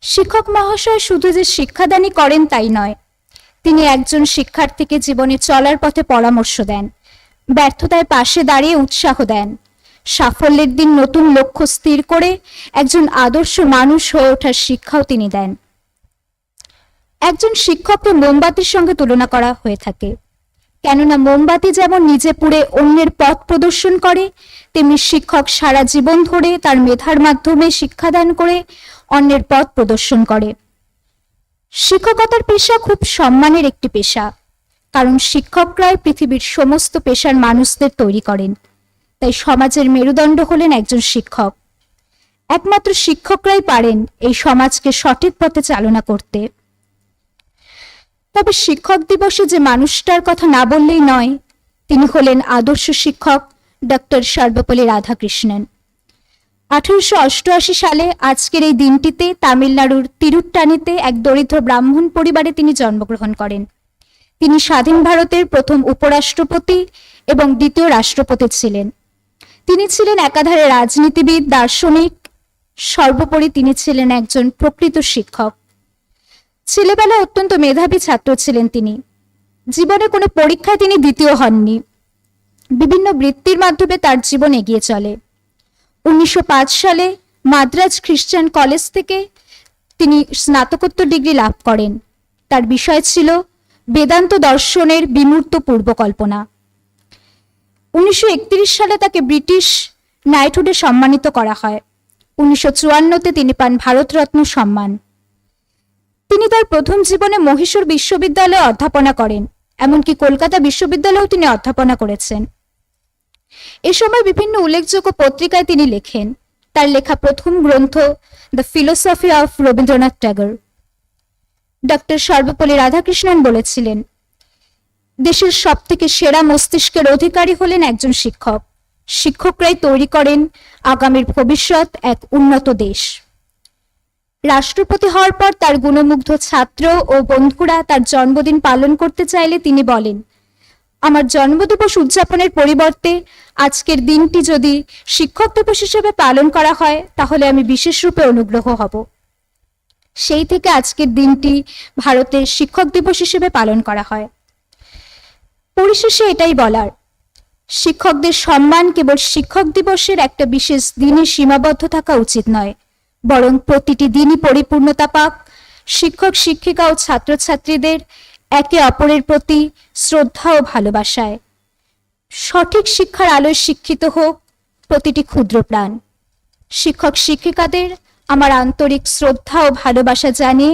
শিক্ষক মহাশয় শুধু যে শিক্ষাদানই করেন তাই নয়, তিনি একজন শিক্ষার্থীকে জীবনে চলার পথে পরামর্শ দেন, ব্যর্থতায় পাশে দাঁড়িয়ে উৎসাহ দেন, সাফল্যের দিন নতুন লক্ষ্য স্থির করে একজন আদর্শ মানুষ হয়ে ওঠার শিক্ষাও তিনি দেন। একজন শিক্ষককে মোমবাতির সঙ্গে তুলনা করা হয়ে থাকে, কেননা মোমবাতি যেমন নিজে পুড়ে অন্যের পথ প্রদর্শন করে, তেমনি শিক্ষক সারা জীবন ধরে তার মেধার মাধ্যমে শিক্ষাদান করে অন্যের পথ প্রদর্শন করে। শিক্ষকতার পেশা খুব সম্মানের একটি পেশা, কারণ শিক্ষকরাই পৃথিবীর সমস্ত পেশার মানুষদের তৈরি করেন। তাই সমাজের মেরুদণ্ড হলেন একজন শিক্ষক। একমাত্র শিক্ষকরাই পারেন এই সমাজকে সঠিক পথে চালনা করতে। তবে শিক্ষক দিবসে যে মানুষটার কথা না বললেই নয়, তিনি হলেন আদর্শ শিক্ষক ডক্টর সর্বপল্লী রাধাকৃষ্ণন। 1888 সালে আজকের এই দিনটিতে তামিলনাড়ুর তিরুট্টানিতে এক দরিদ্র ব্রাহ্মণ পরিবারে তিনি জন্মগ্রহণ করেন। তিনি স্বাধীন ভারতের প্রথম উপরাষ্ট্রপতি এবং দ্বিতীয় রাষ্ট্রপতি ছিলেন। তিনি ছিলেন একাধারে রাজনীতিবিদ, দার্শনিক, সর্বোপরি তিনি ছিলেন একজন প্রকৃত শিক্ষক। ছেলেবেলায় অত্যন্ত মেধাবী ছাত্র ছিলেন তিনি। জীবনে কোনো পরীক্ষায় তিনি দ্বিতীয় হননি। বিভিন্ন বৃত্তির মাধ্যমে তার জীবন এগিয়ে চলে। 1905 সালে মাদ্রাজ খ্রিস্টান কলেজ থেকে তিনি স্নাতকোত্তর ডিগ্রি লাভ করেন। তার বিষয় ছিল বেদান্ত দর্শনের বিমূর্ত পূর্বকল্পনা। 1931 সালে তাকে ব্রিটিশ নাইটহুডে সম্মানিত করা হয়। 1954-তে তিনি পান ভারতরত্ন সম্মান। তিনি তার প্রথম জীবনে মহীশূর বিশ্ববিদ্যালয়ে অধ্যাপনা করেন, এমনকি কলকাতা বিশ্ববিদ্যালয়েও তিনি অধ্যাপনা করেছেন। এ সময় বিভিন্ন উল্লেখযোগ্য পত্রিকায় তিনি লেখেন। তার লেখা প্রথম গ্রন্থ the philosophy of Rabindranath Tagore. Doctor Sarvepalli Radhakrishnan বলেছিলেন, দেশের সবথেকে সেরা মস্তিষ্কের অধিকারী হলেন একজন শিক্ষক। শিক্ষকরাই তৈরি করেন আগামীর ভবিষ্যৎ এক উন্নত দেশ। রাষ্ট্রপতি হওয়ার পর তার গুণমুগ্ধ ছাত্র ও বন্ধুরা তার জন্মদিন পালন করতে চাইলে তিনি বলেন, আমার জন্মদিবস উদযাপনের পরিবর্তে আজকের দিনটি যদি শিক্ষক দিবস হিসেবে পালন করা হয় তাহলে আমি বিশেষ রূপে অনুগ্রহ হব। সেই থেকে আজকের দিনটি ভারতে শিক্ষক দিবস হিসেবে পালন করা হয়। পরিশেষে এটাই বলার, শিক্ষকদের সম্মান কেবল শিক্ষক দিবসের একটা বিশেষ দিনে সীমাবদ্ধ থাকা উচিত নয়, বরং প্রতিটি দিনই পরিপূর্ণতা পাক। শিক্ষক শিক্ষিকা ও ছাত্রছাত্রীদের একে অপরের প্রতি শ্রদ্ধা ও ভালোবাসায়। সঠিক শিক্ষার আলোয় শিক্ষিত হোক প্রতিটি ক্ষুদ্র প্রাণ। শিক্ষক শিক্ষিকাদের আমার আন্তরিক শ্রদ্ধা ও ভালোবাসা জানিয়ে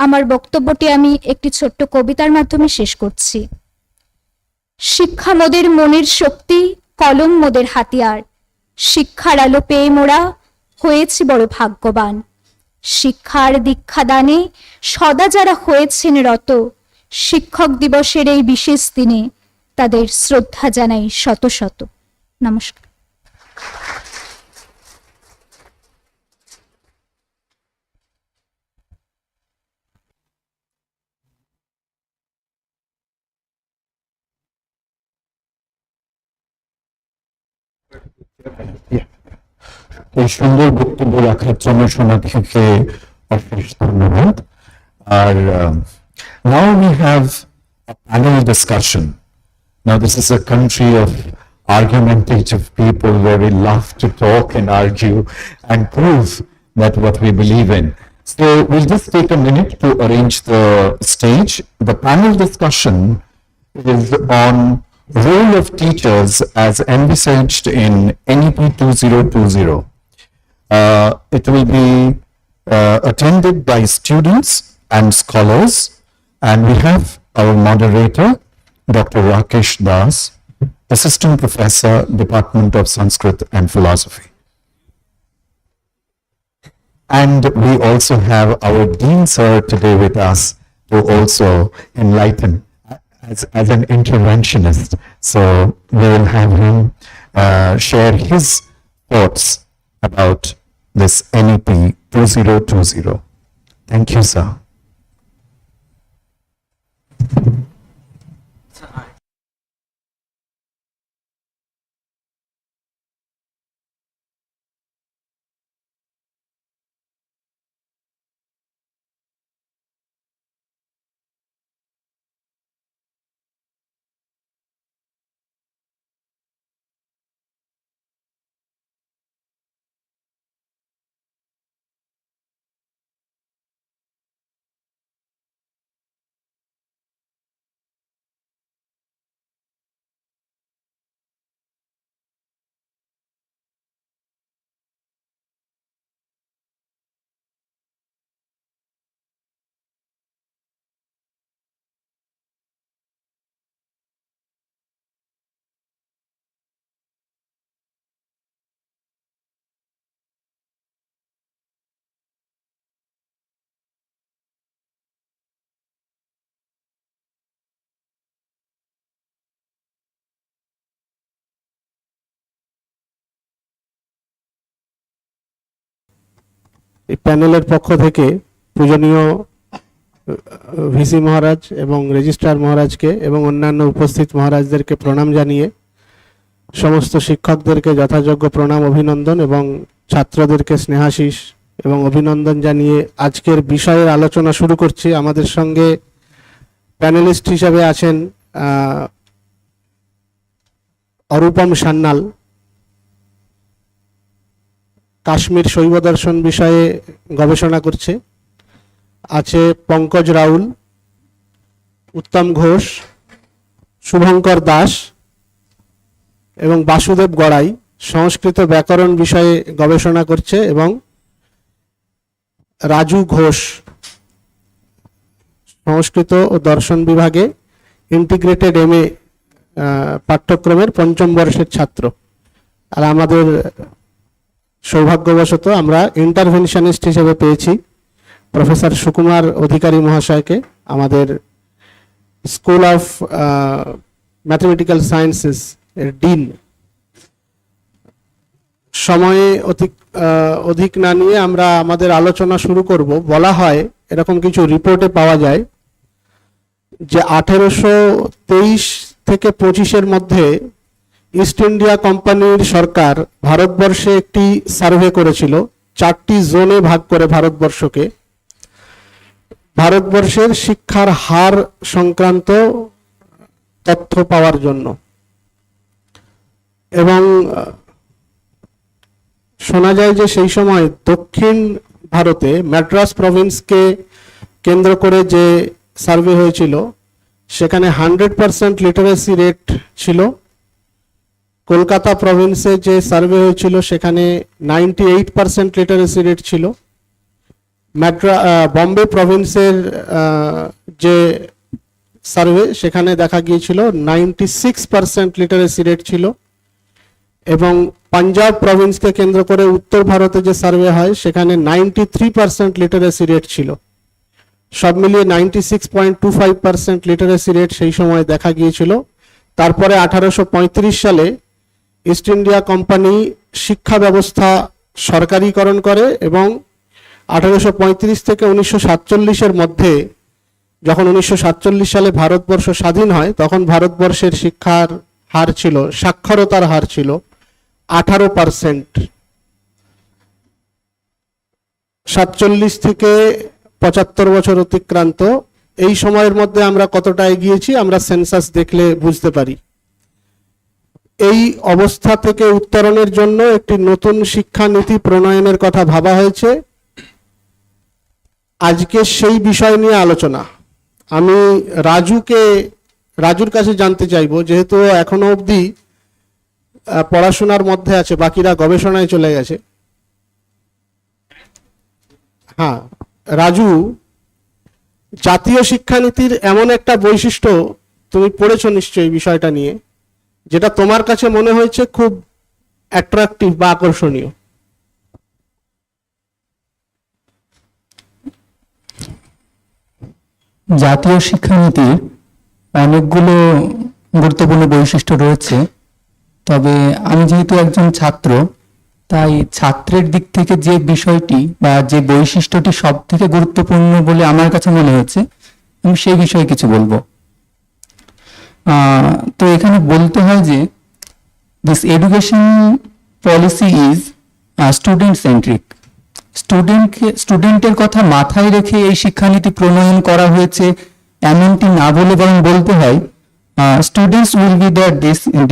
আমার বক্তব্যটি আমি একটি ছোট্ট কবিতার মাধ্যমে শেষ করছি। শিক্ষা মোদের মনের শক্তি, কলম মোদের হাতিয়ার। শিক্ষার আলো পেয়ে মোরা হয়েছি বড় ভাগ্যবান। শিক্ষার দীক্ষা দানে সদা যারা হয়েছেন রত, শিক্ষক দিবসের এই বিশেষ দিনে তাদের শ্রদ্ধা জানাই শত শত। নমস্কার। এই সুন্দর বক্তব্য রাখার জন্য সোনাক্ষীকে অশেষ ধন্যবাদ। আর now we have a panel discussion. Now this is a country of argumentative people where we love to talk and argue and prove that what we believe in. So we'll just take a minute to arrange the stage. The panel discussion is on role of teachers as envisaged in NEP 2020. It will be attended by students and scholars, and we have our moderator, Dr. Rakesh Das, Assistant Professor, Department of Sanskrit and Philosophy. And we also have our Dean Sir today with us to also enlighten as an interventionist. So we will have him share his thoughts about this NEP 2020. Thank you, sir. এই প্যানেলের পক্ষ থেকে পূজনীয় VC মহারাজ এবং registrar মহারাজকে এবং অন্যান্য উপস্থিত মহারাজদেরকে প্রণাম জানিয়ে সমস্ত শিক্ষকদেরকে যথাযোগ্য প্রণাম অভিনন্দন এবং ছাত্রদেরকে স্নেহাশিস এবং অভিনন্দন জানিয়ে আজকের বিষয়ের আলোচনা শুরু করছি। আমাদের সঙ্গে প্যানেলিস্ট হিসেবে আছেন অরূপম সান্যাল, কাশ্মীর শৈব দর্শন বিষয়ে গবেষণা করছে। আছে পঙ্কজ রাউল, উত্তম ঘোষ, শুভঙ্কর দাস এবং বাসুদেব গড়াই সংস্কৃত ব্যাকরণ বিষয়ে গবেষণা করছে, এবং রাজু ঘোষ সংস্কৃত ও দর্শন বিভাগে ইন্টিগ্রেটেড MA পাঠ্যক্রমের 5ম বর্ষের ছাত্র। আর আমাদের সৌভাগ্যবশত আমরা ইন্টারভেনশনিস্ট হিসেবে পেয়েছি প্রফেসর সুকুমার অধিকারী মহাশয়কে, আমাদের স্কুল অফ ম্যাথমেটিক্যাল সায়েন্সেস এর ডিন। সময়ে অধিক না নিয়ে আমরা আমাদের আলোচনা শুরু করব। বলা হয়, এরকম কিছু রিপোর্টে পাওয়া যায় যে 1823 থেকে 25-এর মধ্যে ইস্ট ইন্ডিয়া কোম্পানির সরকার ভারতবর্ষে একটি সার্ভে করেছিল, 4টি জোনে ভাগ করে ভারতবর্ষকে, ভারতবর্ষের শিক্ষার হার সংক্রান্ত তথ্য পাওয়ার জন্য। এবং শোনা যায় যে সেই সময় দক্ষিণ ভারতে ম্যাড্রাস প্রভিন্সকে কেন্দ্র করে যে সার্ভে হয়েছিল সেখানে 100% লিটারেসি রেট ছিল। কলকাতা প্রভিন্সে যে সার্ভে হয়েছিল সেখানে 98% লিটারেসি রেট ছিল। বম্বে প্রভিন্সের যে সার্ভে সেখানে দেখা গিয়েছিল 96% লিটারেসি রেট ছিল, এবং পাঞ্জাব প্রভিন্সকে কেন্দ্র করে উত্তর ভারতে যে সার্ভে হয় সেখানে 93% লিটারেসি রেট ছিল। সব মিলিয়ে 96.25% লিটারেসি রেট সেই সময় দেখা গিয়েছিল। তারপরে 1835 সালে ইস্ট ইন্ডিয়া কোম্পানি শিক্ষা ব্যবস্থা সরকারিকরণ করে, এবং 1835 থেকে 1947-এর মধ্যে, যখন 1947 সালে ভারতবর্ষ স্বাধীন হয়, তখন ভারতবর্ষের শিক্ষার হার ছিল, সাক্ষরতার হার ছিল 18%। 47 থেকে 75 বছর অতিক্রান্ত, এই সময়ের মধ্যে আমরা কতটা এগিয়েছি আমরা সেন্সাস দেখলে বুঝতে পারি। এই অবস্থা থেকে উত্তরণের জন্য একটি নতুন শিক্ষানীতি প্রণয়নের কথা ভাবা হয়েছে। আজকে সেই বিষয় নিয়ে আলোচনা। আমি রাজুর কাছে জানতে চাইবো, যেহেতু এখনো অবধি পড়াশোনার মধ্যে আছে, বাকিরা গবেষণায় চলে গেছে। হ্যাঁ রাজু, জাতীয় শিক্ষানীতির এমন একটা বৈশিষ্ট্য তুমি পড়েছো নিশ্চয়ই বিষয়টা নিয়ে, যেটা তোমার কাছে মনে হয়েছে খুব অ্যাট্রাকটিভ বা আকর্ষণীয়। জাতীয় শিক্ষানীতির অনেকগুলো গুরুত্বপূর্ণ বৈশিষ্ট্য রয়েছে, তবে আমি যেহেতু একজন ছাত্র, তাই ছাত্রের দিক থেকে যে বিষয়টি বা যে বৈশিষ্ট্যটি সব থেকে গুরুত্বপূর্ণ বলে আমার কাছে মনে হচ্ছে, আমি সেই বিষয়ে কিছু বলবো। তো এখানে বলতে হয় যে this education policy is student centric. স্টুডেন্টের কথা মাথায় রেখে এই শিক্ষানীতি প্রণয়ন করা হয়েছে এমনটি না বলে বরং বলতে হয় students will be the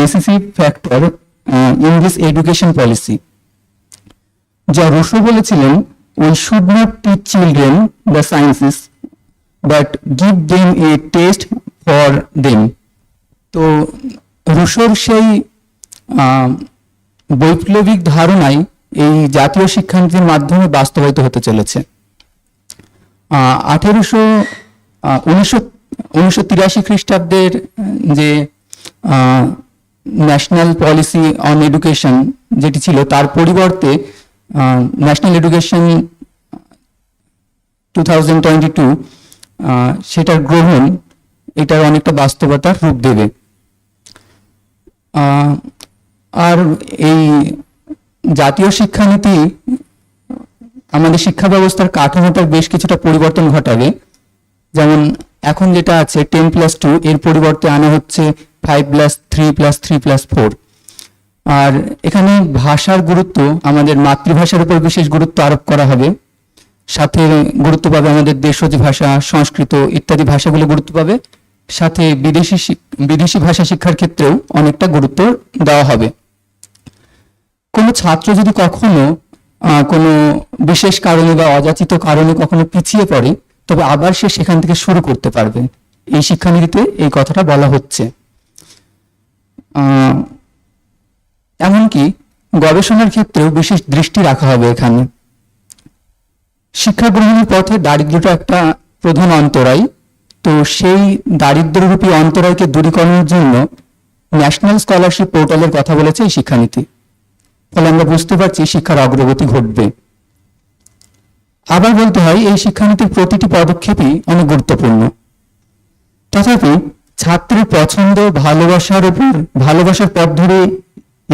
decisive factor in this education policy. যা রুশো বলেছিলেন, we should not teach children the sciences but give them A test for them. তো রুশোর সেই বৈপ্লবিক ধারণাই এই জাতীয় শিক্ষানীতির মাধ্যমে বাস্তবায়িত হতে চলেছে। 1983 খ্রিস্টাব্দের যে ন্যাশনাল পলিসি অন এডুকেশন যেটি ছিল, তার পরিবর্তে ন্যাশনাল এডুকেশন 2022 সেটার গ্রহণ এটার অনেকটা বাস্তবতার রূপ দেবে। আর এই জাতীয় শিক্ষানীতি আমাদের শিক্ষা ব্যবস্থার কাঠামোটার বেশ কিছুটা পরিবর্তন ঘটাবে। যেমন এখন যেটা আছে 10+2, এর পরিবর্তে আনা হচ্ছে 5+3+3+4। আর এখানে ভাষার গুরুত্ব, আমাদের মাতৃভাষার উপর বিশেষ গুরুত্ব আরোপ করা হবে। সাথে গুরুত্ব পাবে আমাদের দেশজ ভাষা, সংস্কৃত ইত্যাদি ভাষাগুলো গুরুত্ব পাবে। সাথে বিদেশি ভাষা শিক্ষার ক্ষেত্রেও অনেকটা গুরুত্ব দেওয়া হবে। কোনো ছাত্র যদি কখনো কোনো বিশেষ কারণে বা অযাচিত কারণে কখনো পিছিয়ে পড়ে, তবে আবার সে সেখান থেকে শুরু করতে পারবে। এই শিক্ষানীতিতে এই কথাটা বলা হচ্ছে। এমনকি গবেষণার ক্ষেত্রেও বিশেষ দৃষ্টি রাখা হবে এখানে। শিক্ষা গ্রহণের পথে দারিদ্র্যটা একটা প্রধান অন্তরায়। তো সেই দারিদ্র্যরূপী অন্তরায়কে দূরীকরণের জন্য ন্যাশনাল স্কলারশিপ পোর্টালের কথা বলেছে এই শিক্ষানীতি। ফলে আমরা বুঝতে পারছি শিক্ষার অগ্রগতি ঘটবে। আবার বলতে হয় এই শিক্ষানীতির প্রতিটি পদক্ষেপই অনেক গুরুত্বপূর্ণ। তথাপি ছাত্রের পছন্দ, ভালোবাসার পথ ধরে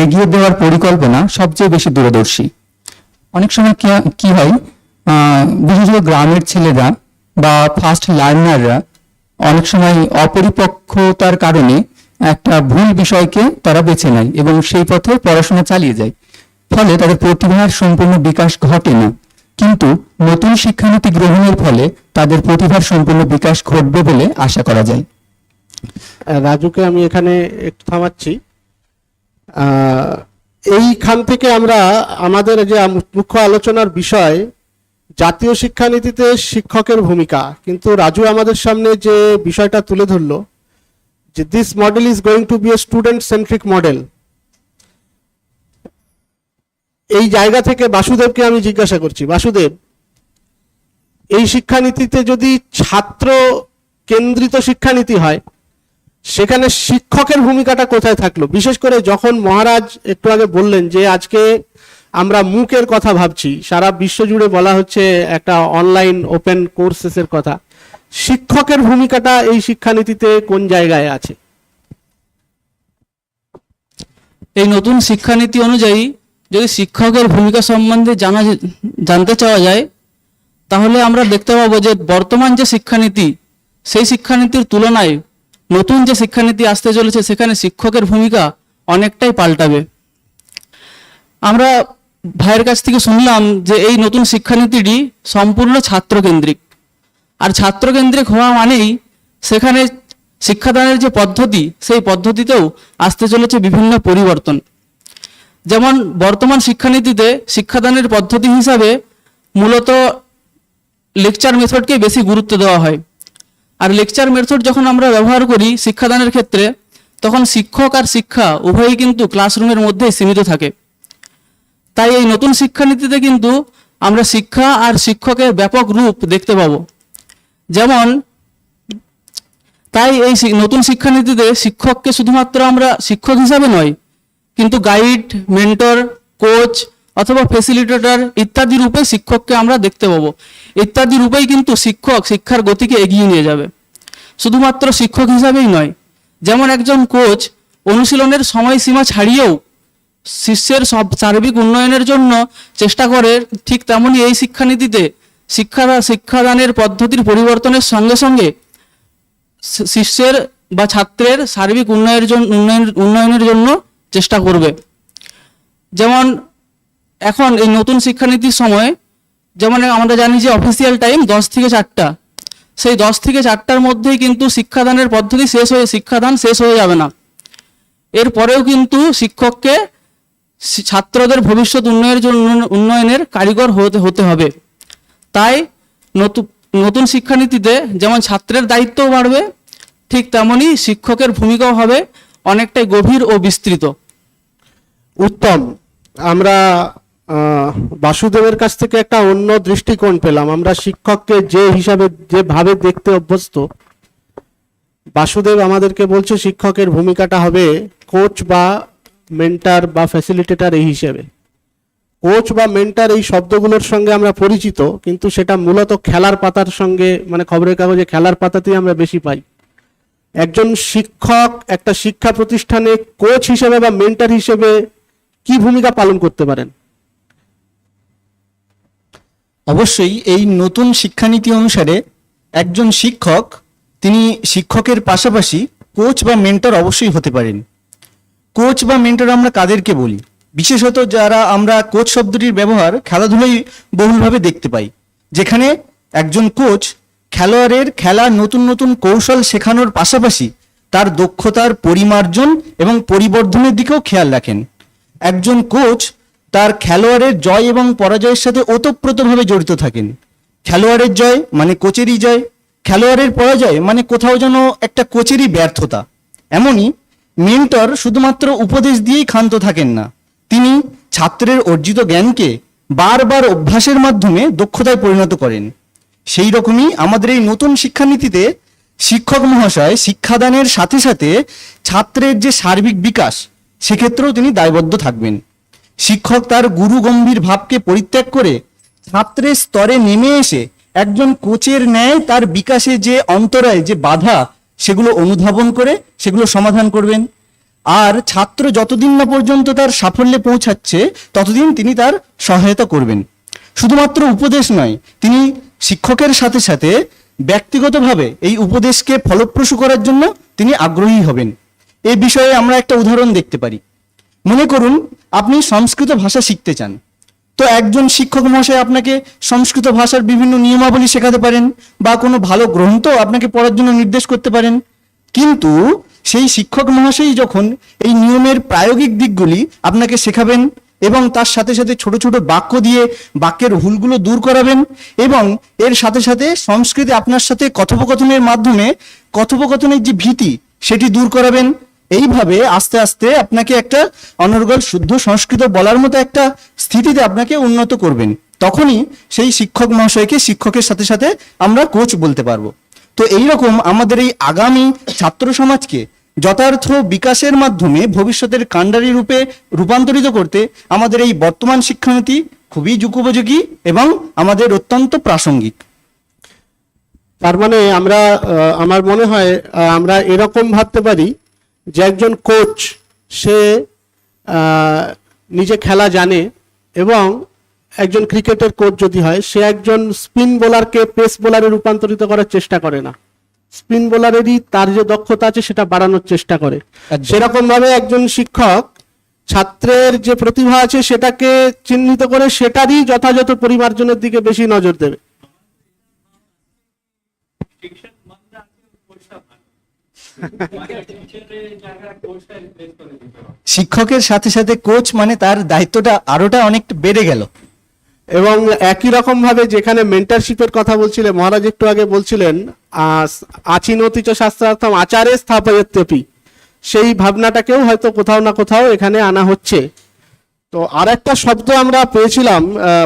এগিয়ে দেওয়ার পরিকল্পনা সবচেয়ে বেশি দূরদর্শী। অনেক সময় কি হয়, বিশেষ করে গ্রামের ছেলেরা বা ফার্স্ট লার্নাররা অনেক সময় অপরিপক্কতার কারণে একটা ভুল বিষয়কে তারা বেছে নেয় এবং সেই পথে পড়াশোনা চালিয়ে যায়। ফলে তাদের প্রতিভার সম্পূর্ণ বিকাশ ঘটে না। কিন্তু নতুন শিক্ষানীতি গ্রহণের ফলে তাদের প্রতিভার সম্পূর্ণ বিকাশ ঘটবে বলে আশা করা যায়। রাজুকে আমি এখানে একটু থামাচ্ছি। এইখান থেকে আমরা আমাদের যে মুখ্য আলোচনার বিষয় জাতীয় শিক্ষানীতিতে শিক্ষকের ভূমিকা, কিন্তু রাজু আমাদের সামনে যে বিষয়টা তুলে ধরলো যে this model is going to be a student centric model. এই জায়গা থেকে বাসুদেবকে আমি জিজ্ঞাসা করছি, বাসুদেব, এই শিক্ষানীতিতে যদি ছাত্র কেন্দ্রিত শিক্ষানীতি হয়, সেখানে শিক্ষকের ভূমিকাটা কোথায় থাকলো? বিশেষ করে যখন মহারাজ একটু আগে বললেন যে আজকে আমরা মুকের কথা ভাবছি, সারা বিশ্ব জুড়ে বলা হচ্ছে একটা অনলাইন ওপেন কোর্সেসের কথা, শিক্ষকের ভূমিকাটা এই শিক্ষানীতিতে কোন জায়গায় আছে? এই নতুন শিক্ষানীতি অনুযায়ী যদি শিক্ষকের ভূমিকা সম্বন্ধে জানতে চাওয়া যায়, তাহলে আমরা দেখতে পাবো যে বর্তমান যে শিক্ষানীতি, সেই শিক্ষানীতির তুলনায় নতুন যে শিক্ষানীতি আসতে চলেছে সেখানে শিক্ষকের ভূমিকা অনেকটাই পাল্টাবে। আমরা ভাইয়ের কাছ থেকে শুনলাম যে এই নতুন শিক্ষানীতিটি সম্পূর্ণ ছাত্রকেন্দ্রিক, আর ছাত্রকেন্দ্রিক হওয়া মানেই সেখানে শিক্ষাদানের যে পদ্ধতি, সেই পদ্ধতিতেও আসতে চলেছে বিভিন্ন পরিবর্তন। যেমন বর্তমান শিক্ষানীতিতে শিক্ষাদানের পদ্ধতি হিসাবে মূলত লেকচার মেথডকে বেশি গুরুত্ব দেওয়া হয়, আর লেকচার মেথড যখন আমরা ব্যবহার করি শিক্ষাদানের ক্ষেত্রে, তখন শিক্ষক আর শিক্ষা উভয়ই কিন্তু ক্লাসরুমের মধ্যেই সীমিত থাকে। তাই এই নতুন শিক্ষানীতিতে কিন্তু আমরা শিক্ষা আর শিক্ষকের ব্যাপক রূপ দেখতে পাবো। যেমন তাই এই নতুন শিক্ষানীতিতে শিক্ষককে শুধুমাত্র আমরা শিক্ষক হিসাবে নয়, কিন্তু গাইড, মেন্টর, কোচ অথবা ফ্যাসিলিটেটর ইত্যাদি রূপে শিক্ষককে আমরা দেখতে পাবো। ইত্যাদি রূপেই কিন্তু শিক্ষক শিক্ষার গতিকে এগিয়ে নিয়ে যাবে, শুধুমাত্র শিক্ষক হিসাবেই নয়। যেমন একজন কোচ অনুশীলনের সময়সীমা ছাড়িয়েও শিষ্যের সার্বিক উন্নয়নের জন্য চেষ্টা করে, ঠিক তেমনই এই শিক্ষানীতিতে শিক্ষাদানের পদ্ধতির পরিবর্তনের সঙ্গে সঙ্গে শিষ্যের বা ছাত্রের সার্বিক উন্নয়নের জন্য চেষ্টা করবে। যেমন এখন এই নতুন শিক্ষানীতির সময়, যেমন আমরা জানি যে অফিসিয়াল টাইম 10 থেকে 4টা, সেই 10 থেকে 4টার মধ্যেই কিন্তু শিক্ষাদানের পদ্ধতি শিক্ষাদান শেষ হয়ে যাবে না। এরপরেও কিন্তু শিক্ষককে ছাত্রদের ভবিষ্যৎ উন্নয়নের কারিগর হতে হবে। তাই নতুন শিক্ষানীতিতে যেমন ছাত্রের দায়িত্বও বাড়বে, ঠিক তেমনি শিক্ষকের ভূমিকাও হবে অনেকটাই গভীর ও বিস্তৃত। উত্তম। আমরা বাসুদেবের কাছ থেকে একটা অন্য দৃষ্টিকোণ পেলাম। আমরা শিক্ষককে যেভাবে দেখতে অভ্যস্ত, বাসুদেব আমাদেরকে বলছে শিক্ষকের ভূমিকাটা হবে কোচ বা মেন্টার বা ফ্যাসিলিটেটর এই হিসেবে। কোচ বা মেন্টার এই শব্দগুলোর সঙ্গে আমরা পরিচিত, কিন্তু সেটা মূলত খেলার পাতার সঙ্গে, মানে খবরের কাগজে খেলার পাতাতেই আমরা বেশি পাই। একজন শিক্ষক একটা শিক্ষা প্রতিষ্ঠানে কোচ হিসেবে বা মেন্টার হিসেবে কি ভূমিকা পালন করতে পারেন? অবশ্যই এই নতুন শিক্ষানীতি অনুসারে একজন শিক্ষক, তিনি শিক্ষকের পাশাপাশি কোচ বা মেন্টর অবশ্যই হতে পারেন। কোচ বা মেন্টর আমরা কাদেরকে বলি? বিশেষত যারা আমরা কোচ শব্দটির ব্যবহার খেলাধুলায় বহুলভাবে দেখতে পাই, যেখানে একজন কোচ খেলোয়াড়ের খেলা নতুন নতুন কৌশল শেখানোর পাশাপাশি তার দক্ষতার পরিমার্জন এবং পরিবর্ধনের দিকেও খেয়াল রাখেন। একজন কোচ তার খেলোয়াড়ের জয় এবং পরাজয়ের সাথে ওতপ্রোতভাবে জড়িত থাকেন। খেলোয়াড়ের জয় মানে কোচেরই জয়, খেলোয়াড়ের পরাজয় মানে কোথাও যেন একটা কোচেরই ব্যর্থতা। এমনই মেন্টর শুধুমাত্র উপদেশ দিয়েই ক্ষান্ত থাকেন না, তিনি ছাত্রের অর্জিত জ্ঞানকে বারবার অভ্যাসের মাধ্যমে দক্ষতায় পরিণত করেন। সেই রকমই আমাদের এই নতুন শিক্ষানীতিতে শিক্ষক মহাশয় শিক্ষাদানের সাথে সাথে ছাত্রের যে সার্বিক বিকাশ, সেক্ষেত্রেও তিনি দায়বদ্ধ থাকবেন। শিক্ষক তার গুরু গম্ভীর ভাবকে পরিত্যাগ করে ছাত্রের স্তরে নেমে এসে একজন কোচের ন্যায় তার বিকাশে যে অন্তরায়, যে বাধা, সেগুলো অনুধাবন করে সেগুলো সমাধান করবেন। আর ছাত্র যতদিন না পর্যন্ত তার সাফল্যে পৌঁছাচ্ছে ততদিন তিনি তার সহায়তা করবেন। শুধুমাত্র উপদেশ নয়, তিনি শিক্ষকের সাথে সাথে ব্যক্তিগতভাবে এই উপদেশকে ফলপ্রসূ করার জন্য তিনি আগ্রহী হবেন। এ বিষয়ে আমরা একটা উদাহরণ দেখতে পারি। মনে করুন আপনি সংস্কৃত ভাষা শিখতে চান, তো একজন শিক্ষক মহাশয় আপনাকে সংস্কৃত ভাষার বিভিন্ন নিয়মাবলী শেখাতে পারেন বা কোনো ভালো গ্রন্থ আপনাকে পড়ার জন্য নির্দেশ করতে পারেন। কিন্তু সেই শিক্ষক মহাশয় যখন এই নিয়মের প্রায়োগিক দিকগুলি আপনাকে শেখাবেন এবং তার সাথে সাথে ছোট ছোট বাক্য দিয়ে বাক্যের ভুলগুলো দূর করাবেন এবং এর সাথে সাথে সংস্কৃতে আপনার সাথে কথোপকথনের মাধ্যমে কথোপকথনের যে ভীতি সেটি দূর করাবেন। এইভাবে আস্তে আস্তে আপনাকে একটা অনর্গল শুদ্ধ সংস্কৃত বলার মতো একটা স্থিতিতে আপনাকে উন্নত করবেন। তখনই সেই শিক্ষক মহাশয়কে শিক্ষকের সাথে সাথে আমরা কোচ বলতে পারবো। তো এইরকম আমাদের এই আগামী ছাত্র সমাজকে যথার্থ বিকাশের মাধ্যমে ভবিষ্যতের কাণ্ডারি রূপে রূপান্তরিত করতে আমাদের এই বর্তমান শিক্ষানীতি খুবই যুগোপযোগী এবং আমাদের অত্যন্ত প্রাসঙ্গিক। তার মানে আমরা আমার মনে হয় আমরা এরকম ভাবতে পারি যে একজন কোচ সে নিজে খেলা জানে, এবং একজন ক্রিকেটের কোচ যদি হয় সে একজন স্পিন বোলারকে পেস বোলারে রূপান্তরিত করার চেষ্টা করে না, স্পিন বোলারেরই তার যে দক্ষতা আছে সেটা বাড়ানোর চেষ্টা করে। সেরকম ভাবে একজন শিক্ষক ছাত্রের যে প্রতিভা আছে সেটাকে চিহ্নিত করে সেটারই যথাযথ পরিমার্জনের দিকে বেশি নজর দেবে। শিক্ষকের সাথে সাথে কোচ মানে তার দায়িত্বটা আরোটা অনেক বেড়ে গেল। এবং একই রকম ভাবে যেখানে মেন্টারশিপের কথা বলছিলেন মহারাজ একটু আগে বলছিলেন আচিনতি চ শাস্ত্রার্থম আচারে স্থাপয়ত্যপি, সেই ভাবনাটাকেও হয়তো কোথাও না কোথাও এখানে আনা হচ্ছে। তো আর একটা শব্দ আমরা পেয়েছিলাম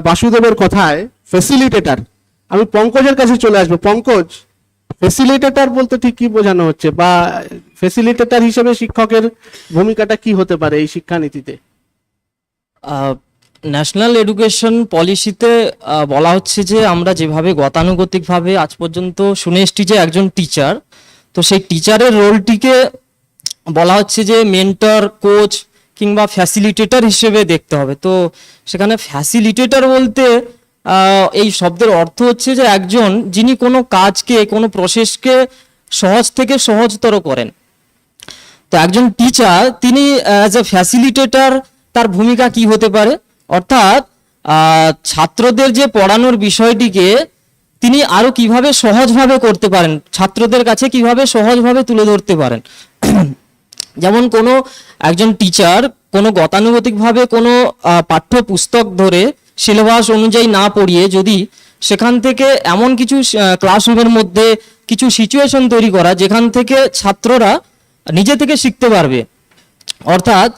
বাসুদেবের কথায়, ফেসিলিটেটর। আমি পঙ্কজের কাছে চলে আসবো। পঙ্কজ, ফেসিলিটেটর বলতে ঠিক কি বোঝানো হচ্ছে, বা ফেসিলিটেটর হিসেবে শিক্ষকের ভূমিকাটা কি হতে পারে এই শিক্ষানীতিতে? ন্যাশনাল এডুকেশন পলিসিতে বলা হচ্ছে যে আমরা যেভাবে গতানুগতিকভাবে আজ পর্যন্ত শুনে এসছি যে একজন টিচার, তো সেই টিচারের রোলটিকে বলা হচ্ছে যে মেন্টর, কোচ কিংবা ফ্যাসিলিটেটর হিসেবে দেখতে হবে। তো সেখানে ফ্যাসিলিটেটর বলতে এই শব্দের অর্থ হচ্ছে যে একজন যিনি কোনো কাজকে, কোনো প্রসেসকে সহজ থেকে সহজতর করেন। তো একজন টিচার তিনি অ্যাজ এ ফ্যাসিলিটেটর তার ভূমিকা কি হতে পারে, অর্থাৎ ছাত্রদের যে পড়ানোর বিষয়টিকে তিনি আরো কিভাবে সহজভাবে করতে পারেন, ছাত্রদের কাছে কিভাবে সহজভাবে তুলে ধরতে পারেন। যেমন কোনো একজন টিচার কোনো গতানুগতিকভাবে কোনো পাঠ্যপুস্তক ধরে সিলেবাস অনুযায়ী না পড়িয়ে যদি সেখান থেকে এমন কিছু ক্লাসরুমের মধ্যে কিছু সিচুয়েশন তৈরি করা যেখান থেকে ছাত্ররা নিজে থেকে শিখতে পারবে, অর্থাৎ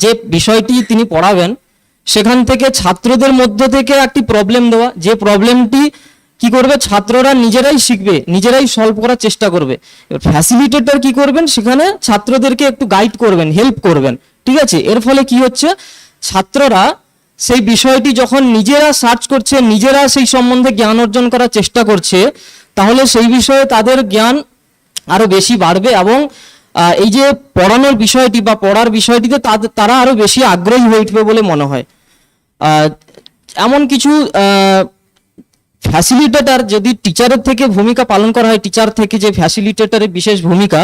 যে বিষয়টি তিনি পড়াবেন সেখান থেকে ছাত্রদের মধ্য থেকে একটি প্রবলেম দেওয়া, যে প্রবলেমটি কি করবে ছাত্ররা নিজেরাই শিখবে, নিজেরাই সলভ করার চেষ্টা করবে। এবার ফ্যাসিলিটেটর কি করবেন, সেখানে ছাত্রদেরকে একটু গাইড করবেন, হেল্প করবেন, ঠিক আছে। এর ফলে কি হচ্ছে, ছাত্ররা সেই বিষয়টি যখন নিজেরা সার্চ করছে, নিজেরা সেই সম্বন্ধে জ্ঞান অর্জন করার চেষ্টা করছে, তাহলে সেই বিষয়ে তাদের জ্ঞান আরো বেশি বাড়বে এবং এই যে পড়ানোর বিষয়টি বা পড়ার বিষয়টিতে তারা আরো বেশি আগ্রহী হয়ে উঠবে বলে মনে হয়। এমন কিছু ফ্যাসিলিটেটর যদি টিচারের থেকে ভূমিকা পালন করা হয়, টিচার থেকে যে ফ্যাসিলিটেটরের বিশেষ ভূমিকা,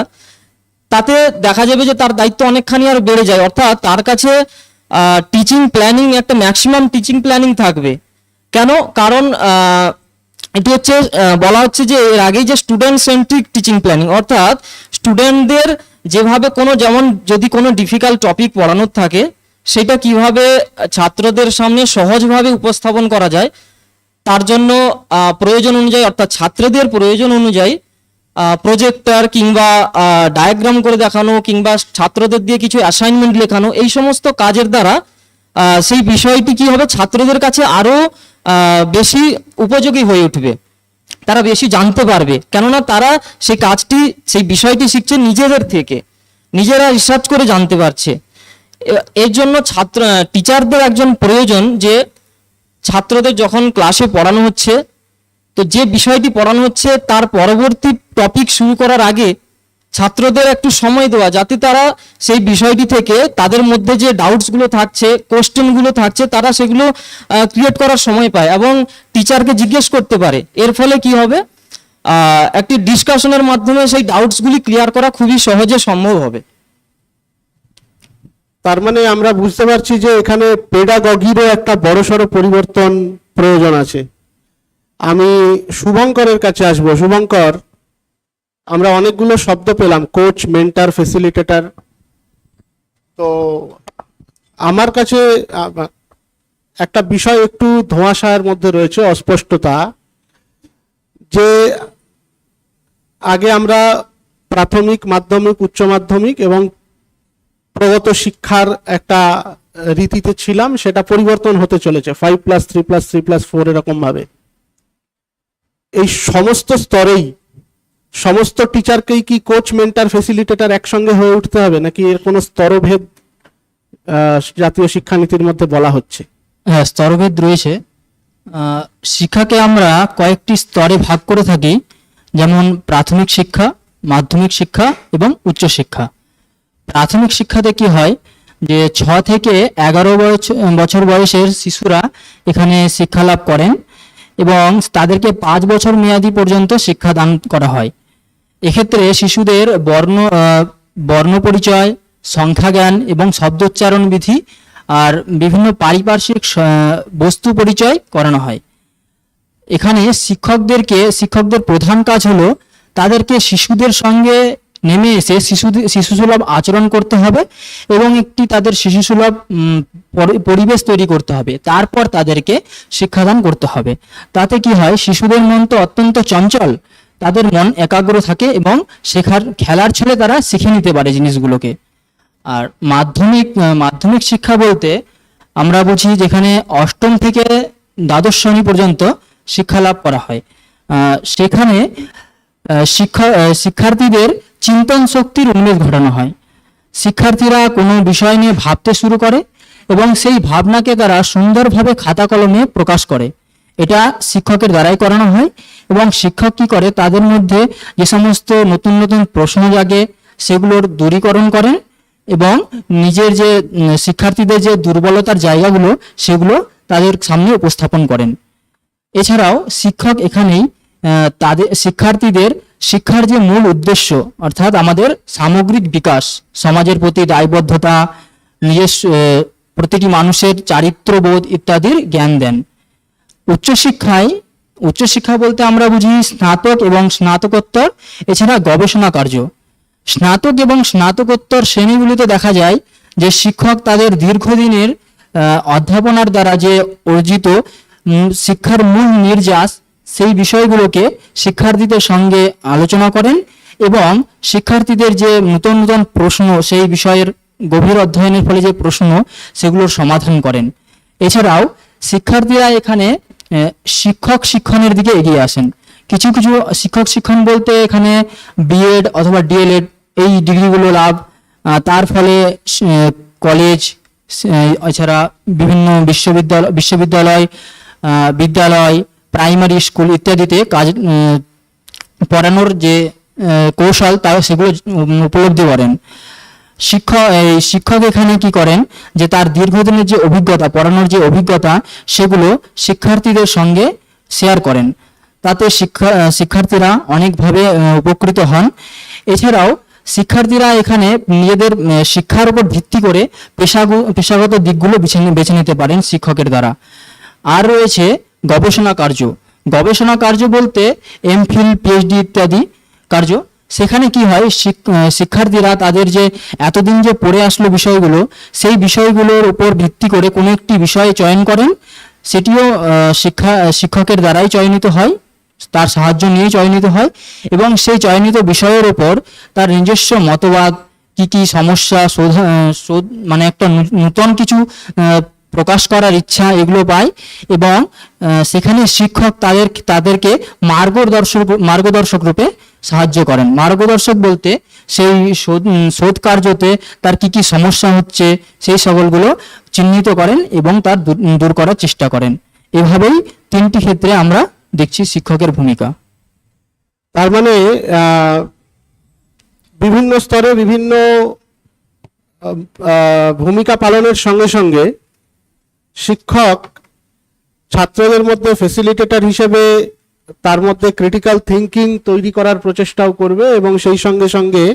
তাতে দেখা যাবে যে তার দায়িত্ব অনেকখানি আরো বেড়ে যায়। অর্থাৎ তার কাছে টিচিং প্ল্যানিং, একটা ম্যাক্সিমাম টিচিং প্ল্যানিং থাকবে। কেন? কারণ এটি হচ্ছে বলা হচ্ছে যে এর আগেই যে স্টুডেন্ট সেন্ট্রিক টিচিং প্ল্যানিং, অর্থাৎ স্টুডেন্টদের যেভাবে কোনো, যেমন যদি কোনো ডিফিকাল্ট টপিক পড়ানোর থাকে সেটা কিভাবে ছাত্রদের সামনে সহজভাবে উপস্থাপন করা যায়, তার জন্য প্রয়োজন অনুযায়ী, অর্থাৎ ছাত্রদের প্রয়োজন অনুযায়ী প্রজেক্টর কিংবা ডায়াগ্রাম করে দেখানো কিংবা ছাত্রদের দিয়ে কিছু অ্যাসাইনমেন্ট লেখানো, এই সমস্ত কাজের দ্বারা সেই বিষয়টি কি হবে, ছাত্রদের কাছে আরো বেশি উপযোগী হয়ে উঠবে, তারা বেশি জানতে পারবে, কেননা তারা সেই কাজটি, সেই বিষয়টি শিখছে নিজেদের থেকে, নিজেরা রিসার্চ করে জানতে পারছে। এর জন্য টিচারদের একজন প্রয়োজন যে ছাত্রদের যখন ক্লাসে পড়ানো হচ্ছে, তো যে বিষয়টি পড়ানো হচ্ছে তার পরবর্তী টপিক শুরু করার আগে ছাত্রদের একটু সময় দেওয়া, যাতে তারা সেই বিষয়টি থেকে তাদের মধ্যে যে ডাউটসগুলো থাকছে, কোশ্চেনগুলো থাকছে, তারা সেগুলো ক্রিয়েট করার সময় পায় এবং টিচারকে জিজ্ঞেস করতে পারে। এর ফলে কি হবে, একটি ডিসকাশনের মাধ্যমে সেই ডাউটসগুলি ক্লিয়ার করা খুবই সহজে সম্ভব হবে। তার মানে আমরা বুঝতে পারছি যে এখানে পেডাগগিরও একটা বড়সড় পরিবর্তন প্রয়োজন আছে। আমি শুভঙ্করের কাছে আসবো। শুভঙ্কর, আমরা অনেকগুলো শব্দ পেলাম, কোচ, মেন্টর, ফেসিলিটেটর। তো আমার কাছে একটা বিষয় একটু ধোঁয়াশার মধ্যে রয়েছে, অস্পষ্টতা, যে আগে আমরা প্রাথমিক, মাধ্যমিক, উচ্চ মাধ্যমিক এবং প্রগত শিক্ষার একটা রীতিতে ছিলাম, সেটা পরিবর্তন হতে চলেছে 5+3+3+4 এরকম ভাবে। এই সমস্ত স্তরেই সমস্ত টিচারকেই কি কোচ, মেন্টার, ফেসিলিটেটর একসঙ্গে হয়ে উঠতে হবে, নাকি এর কোনো স্তরভেদ জাতীয় শিক্ষানীতির মধ্যে বলা হচ্ছে? হ্যাঁ, স্তরভেদ রয়েছে। শিক্ষাকে আমরা কয়েকটি স্তরে ভাগ করে থাকি, যেমন প্রাথমিক শিক্ষা, মাধ্যমিক শিক্ষা এবং উচ্চশিক্ষা। প্রাথমিক শিক্ষাতে কি হয় যে 6 থেকে 11 বছর বয়সের শিশুরা এখানে শিক্ষা লাভ করেন এবং তাদেরকে 5 বছর মেয়াদি পর্যন্ত শিক্ষাদান করা হয়। এক্ষেত্রে শিশুদের বর্ণ পরিচয়, সংখ্যাজ্ঞান এবং শব্দোচ্চারণ বিধি আর বিভিন্ন পারিপার্শ্বিক বস্তু পরিচয় করানো হয়। এখানে শিক্ষকদের প্রধান কাজ হলো তাদেরকে শিশুদের সঙ্গে নেমে এসে শিশুসুলভ আচরণ করতে হবে এবং একটি তাদের শিশুসুলভ পরিবেশ তৈরি করতে হবে। তারপর তাদেরকে শিক্ষাদান করতে হবে। তাতে কি হয়, শিশুদের মন তো অত্যন্ত চঞ্চল, তাদের মন একাগ্র থাকে এবং খেলার ছলে তারা শিখে নিতে পারে জিনিসগুলোকে। আর মাধ্যমিক শিক্ষা বলতে আমরা বুঝি যেখানে 8ম থেকে দ্বাদশ শ্রেণী পর্যন্ত শিক্ষা লাভ করা হয়। সেখানে শিক্ষার্থীদের চিন্তন শক্তির উন্মেষ ঘটানো হয়। শিক্ষার্থীরা কোনো বিষয় নিয়ে ভাবতে শুরু করে এবং সেই ভাবনাকে তারা সুন্দরভাবে খাতা কলমে প্রকাশ করে। এটা শিক্ষকের দ্বারাই করানো হয় এবং শিক্ষক কি করে, তাদের মধ্যে যে সমস্ত নতুন নতুন প্রশ্ন জাগে সেগুলোর দূরীকরণ করেন এবং নিজের যে শিক্ষার্থীদের যে দুর্বলতার জায়গাগুলো সেগুলো তাদের সামনে উপস্থাপন করেন। এছাড়াও শিক্ষক এখানেই তাদের শিক্ষার্থীদের শিক্ষার যে মূল উদ্দেশ্য, অর্থাৎ আমাদের সামগ্রিক বিকাশ, সমাজের প্রতি দায়বদ্ধতা, প্রতিটি মানুষের চারিত্রবোধ ইত্যাদির জ্ঞান দেন। উচ্চশিক্ষা বলতে আমরা বুঝি স্নাতক এবং স্নাতকোত্তর, এছাড়া গবেষণা কার্য। স্নাতক এবং স্নাতকোত্তর শ্রেণীগুলিতে দেখা যায় যে শিক্ষক তাদের দীর্ঘদিনের অধ্যাপনার দ্বারা যে অর্জিত শিক্ষার মূল নির্যাস, সেই বিষয়গুলোকে শিক্ষার্থীদের সঙ্গে আলোচনা করেন এবং শিক্ষার্থীদের যে নতুন নতুন প্রশ্ন, সেই বিষয়ের গভীর অধ্যয়নের ফলে যে প্রশ্ন, সেগুলোর সমাধান করেন। এছাড়াও শিক্ষার্থীরা এখানে শিক্ষণের দিকে এগিয়ে আসেন। কিছু কিছু শিক্ষণ বলতে এখানে বিএড অথবা ডিএলএড এই ডিগ্রিগুলো লাভ, তার ফলে কলেজ, এছাড়া বিভিন্ন বিদ্যালয়, প্রাইমারি স্কুল ইত্যাদিতে পড়ানোর যে কৌশল সেগুলো উপলব্ধি করেন। শিক্ষক এখানে কি করেন যে তার দীর্ঘদিনের যে অভিজ্ঞতা, পড়ানোর যে অভিজ্ঞতা, সেগুলো শিক্ষার্থীদের সঙ্গে শেয়ার করেন। তাতে শিক্ষার্থীরা অনেকভাবে উপকৃত হন। এছাড়াও শিক্ষার্থীরা এখানে নিজেদের শিক্ষার উপর ভিত্তি করে পেশাগত দিকগুলো বেছে নিতে পারেন শিক্ষকের দ্বারা। আর রয়েছে গবেষণা কার্য বলতে এমফিল, পিএইচডি ইত্যাদি কার্য। সেখানে কি হয়, শিক্ষার্থীরা তাদের যে এতদিন যে পড়ে আসলো বিষয়গুলো, সেই বিষয়গুলোর উপর ভিত্তি করে কোনো একটি বিষয় চয়ন করেন। সেটিও শিক্ষকের দ্বারাই চয়নিত হয়, তার সাহায্য নিয়ে চয়নিত হয় এবং সেই চয়নিত বিষয়ের উপর তার নিজস্ব মতবাদ, কি সমস্যা মানে একটা নূতন কিছু প্রকাশ করার ইচ্ছা, এগুলো পায় এবং সেখানে শিক্ষক তাদেরকে মার্গদর্শক রূপে সাহায্য করেন। মার্গদর্শক বলতে সেই শোধ কার্যতে তার কি সমস্যা হচ্ছে, সেই সকলগুলো চিহ্নিত করেন এবং তার দূর করার চেষ্টা করেন। এভাবেই 3টি ক্ষেত্রে আমরা দেখছি শিক্ষকের ভূমিকা। তার মানে বিভিন্ন স্তরে বিভিন্ন ভূমিকা পালনের সঙ্গে সঙ্গে শিক্ষক ছাত্রদের মধ্যে ফেসিলিটেটর হিসেবে তার মধ্যে ক্রিটিক্যাল থিঙ্কিং তৈরি করার প্রচেষ্টাও করবে এবং সেই সঙ্গে সঙ্গে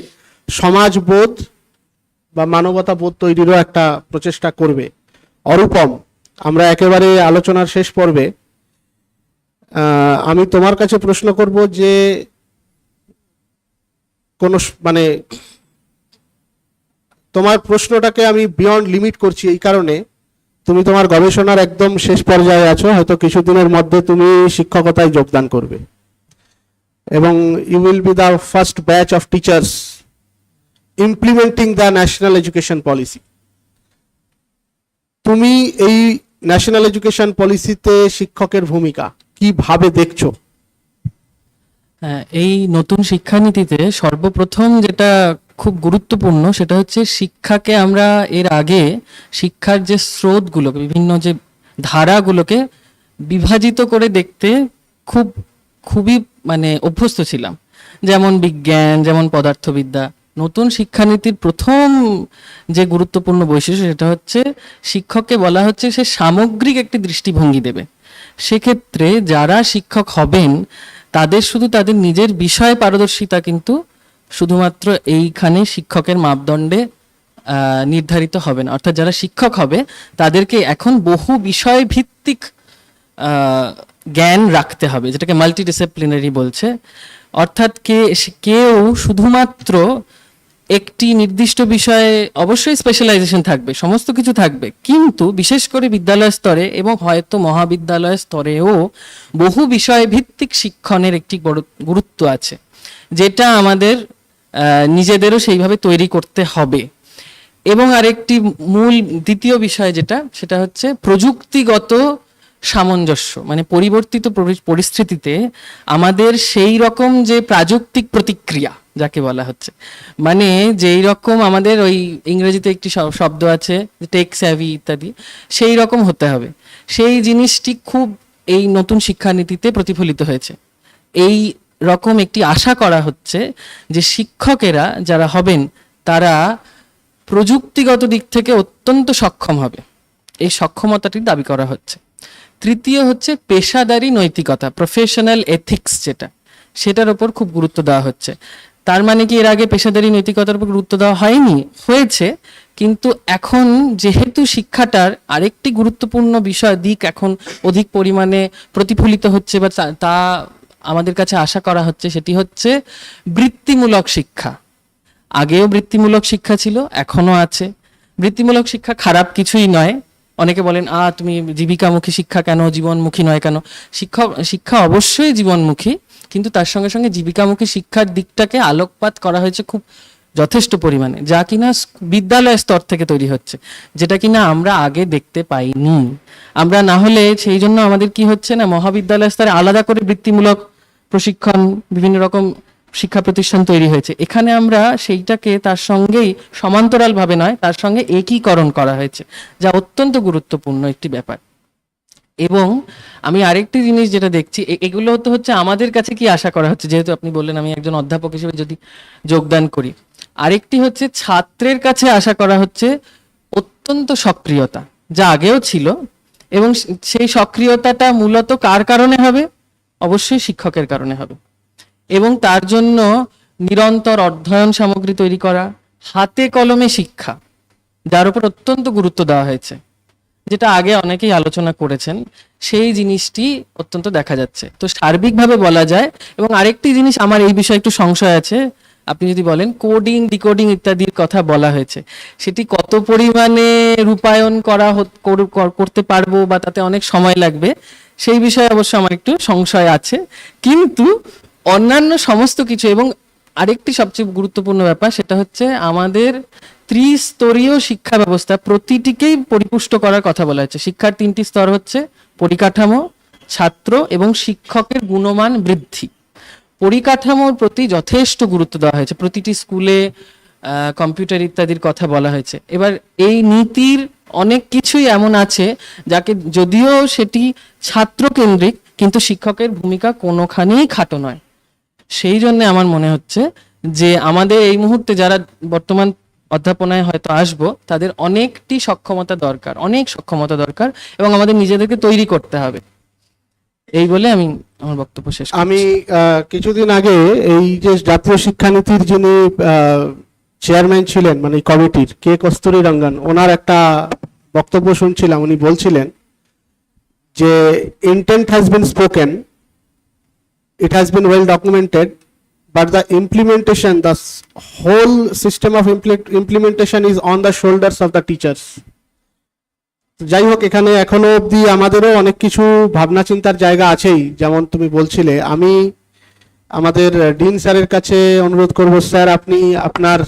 সমাজবোধ বা মানবতা বোধ তৈরিরও একটা প্রচেষ্টা করবে। অরূপম, আমরা একেবারে আলোচনার শেষ পর্বে। আমি তোমার কাছে প্রশ্ন করব যে তোমার প্রশ্নটাকে আমি বিয়ন্ড লিমিট করছি এই কারণে, তুমি তোমার গবেষণার একদম শেষ পর্যায়ে আছো, হয়তো কিছুদিনের মধ্যে তুমি শিক্ষকতায় যোগদান করবে এবং you will be the first batch of teachers implementing the national education policy. তুমি এই ন্যাশনাল এডুকেশন পলিসিতে শিক্ষকের ভূমিকা কিভাবে দেখছো? হ্যাঁ, এই নতুন শিক্ষানীতিতে সর্বপ্রথম যেটা খুব গুরুত্বপূর্ণ সেটা হচ্ছে শিক্ষাকে আমরা এর আগে শিক্ষার যে স্রোতগুলোকে বিভিন্ন যে ধারাগুলোকে বিভাজিত করে দেখতে খুবই মানে অভ্যস্ত ছিলাম, যেমন বিজ্ঞান, যেমন পদার্থবিদ্যা। নতুন শিক্ষানীতির প্রথম যে গুরুত্বপূর্ণ বৈশিষ্ট্য সেটা হচ্ছে শিক্ষককে বলা হচ্ছে সে সামগ্রিক একটি দৃষ্টিভঙ্গি দেবে। সেক্ষেত্রে যারা শিক্ষক হবেন তাদের শুধু তাদের নিজের বিষয়ে পারদর্শিতা কিন্তু শুধুমাত্র এইখানে শিক্ষকের মাপদণ্ডে নির্ধারিত হবে না। অর্থাৎ যারা শিক্ষক হবে তাদেরকে এখন বহু বিষয় ভিত্তিক জ্ঞান রাখতে হবে, যেটাকে মাল্টিডিসিপ্লিনারি বলছে। অর্থাৎ কেউ শুধুমাত্র একটি নির্দিষ্ট বিষয়ে অবশ্যই স্পেশালাইজেশন থাকবে, সমস্ত কিছু থাকবে, কিন্তু বিশেষ করে বিদ্যালয় স্তরে এবং হয়তো মহাবিদ্যালয় স্তরেও বহু বিষয় ভিত্তিক শিক্ষণের একটি বড় গুরুত্ব আছে, যেটা আমাদের নিজেদেরও সেইভাবে তৈরি করতে হবে। এবং আরেকটি মূল দ্বিতীয় বিষয় সেটা হচ্ছে প্রযুক্তিগত সামঞ্জস্য। মানে পরিবর্তিত পরিস্থিতিতে আমাদের সেই রকম যে প্রাযুক্তিক প্রতিক্রিয়া যাকে বলা হচ্ছে, মানে যেই রকম আমাদের ওই ইংরেজিতে একটি শব্দ আছে টেক স্যাভি ইত্যাদি, সেই রকম হতে হবে। সেই জিনিসটি খুব এই নতুন শিক্ষানীতিতে প্রতিফলিত হয়েছে। এই রকম একটি আশা করা হচ্ছে যে শিক্ষকেরা যারা হবেন তারা প্রযুক্তিগত দিক থেকে অত্যন্ত সক্ষম হবে, এই সক্ষমতাটি দাবি করা হচ্ছে। তৃতীয় হচ্ছে পেশাদারি নৈতিকতা, প্রফেশনাল এথিক্স, সেটার উপর খুব গুরুত্ব দেওয়া হচ্ছে। তার মানে কি এর আগে পেশাদারি নৈতিকতার উপর গুরুত্ব দেওয়া হয়নি? হয়েছে, কিন্তু এখন যেহেতু শিক্ষাটার আরেকটি গুরুত্বপূর্ণ দিক এখন অধিক পরিমাণে প্রতিফলিত হচ্ছে বা তা আমাদের কাছে আশা করা হচ্ছে, সেটি হচ্ছে বৃত্তিমূলক শিক্ষা। আগেও বৃত্তিমূলক শিক্ষা ছিল, এখনো আছে। বৃত্তিমূলক শিক্ষা খারাপ কিছুই নয়। অনেকে বলেন তুমি জীবিকামুখী শিক্ষা কেন, জীবনমুখী নয় কেন? শিক্ষা অবশ্যই জীবনমুখী, কিন্তু তার সঙ্গে সঙ্গে জীবিকামুখী শিক্ষার দিকটাকে আলোকপাত করা হয়েছে খুব যথেষ্ট পরিমাণে, যা কিনা বিদ্যালয় স্তর থেকে তৈরি হচ্ছে, যেটা কিনা আমরা আগে দেখতে পাইনি। আমরা না হলে সেই জন্য আমাদের কি হচ্ছে না, মহাবিদ্যালয় স্তরে আলাদা করে বৃত্তিমূলক প্রশিক্ষণ বিভিন্ন রকম শিক্ষা প্রতিষ্ঠান তৈরি হয়েছে। এখানে আমরা সেইটাকে তার সঙ্গেই সমান্তরাল ভাবে নয়, তার সঙ্গে একীকরণ করা হয়েছে, যা অত্যন্ত গুরুত্বপূর্ণ একটি ব্যাপার। এবং আমি আরেকটি জিনিস যেটা দেখছি, এগুলো হচ্ছে আমাদের কাছে কি আশা করা হচ্ছে, যেহেতু আপনি বললেন আমি একজন অধ্যাপক হিসেবে যদি যোগদান করি। আরেকটি হচ্ছে ছাত্রের কাছে আশা করা হচ্ছে অত্যন্ত সক্রিয়তা, যা আগেও ছিল, এবং সেই সক্রিয়তাটা মূলত কার কারণে হবে? অবশ্যই শিক্ষকের কারণে হবে। এবং তার জন্য নিরন্তর অধ্যয়ন সামগ্রী তৈরি করা, হাতে কলমে শিক্ষা, যার উপর অত্যন্ত গুরুত্ব দেওয়া হয়েছে, যেটা আগে অনেকেই আলোচনা করেছেন, সেই জিনিসটি অত্যন্ত দেখা যাচ্ছে। তো সার্বিকভাবে বলা যায়। এবং আরেকটি জিনিস আমার এই বিষয়ে একটু সংশয় আছে, আপনি যদি বলেন কোডিং, ডিকোডিং ইত্যাদির কথা বলা হয়েছে, সেটি কত পরিমাণে রূপায়ণ করতে পারবো বা তাতে অনেক সময় লাগবে, সেই বিষয়ে অবশ্য আমার একটু সংশয় আছে। কিন্তু অন্যান্য সমস্ত কিছু, এবং আরেকটি সবচেয়ে গুরুত্বপূর্ণ ব্যাপার, সেটা হচ্ছে আমাদের ত্রিস্তরীয় শিক্ষা ব্যবস্থা, প্রতিটিকেই পরিপুষ্ট করার কথা বলা হয়েছে। শিক্ষার 3টি স্তর হচ্ছে পরিকাঠামো, ছাত্র এবং শিক্ষকের গুণমান বৃদ্ধি। পরিকাঠামোর প্রতি যথেষ্ট গুরুত্ব দেওয়া হয়েছে, প্রতিটি স্কুলে কম্পিউটার ইত্যাদির কথা বলা হয়েছে। এবার এই নীতির অনেক কিছুই এমন আছে যাকে যদিও সেটি ছাত্র কেন্দ্রিক, কিন্তু শিক্ষকের ভূমিকা কোনোখানেই খাটো নয়। সেই জন্য আমার মনে হচ্ছে যে আমাদের এই মুহূর্তে যারা বর্তমান অধ্যাপনায় হয়তো আসবো, তাদের অনেক সক্ষমতা দরকার এবং আমাদের নিজেদেরকে তৈরি করতে হবে। এই বলে আমি আমার বক্তব্য শেষ করছি। আমি কিছুদিন আগে এই যে জাতীয় শিক্ষানীতির যিনি চেয়ারম্যান ছিলেন, মানে কমিটির, কে কস্তুরী রঙ্গন, ওনার একটা বক্তব্য শুনছিলাম। উনি বলছিলেন যে intent has been spoken, it has been well documented, but the implementation, the whole system of implementation is on the shoulders of the teachers. যাই হোক, এখানে এখনো অবধি আমাদেরও অনেক কিছু ভাবনা চিন্তার জায়গা আছেই। যেমন তুমি বলছিলে, আমি আমাদের ডিন স্যারের কাছে অনুরোধ করব, স্যার আপনি আপনার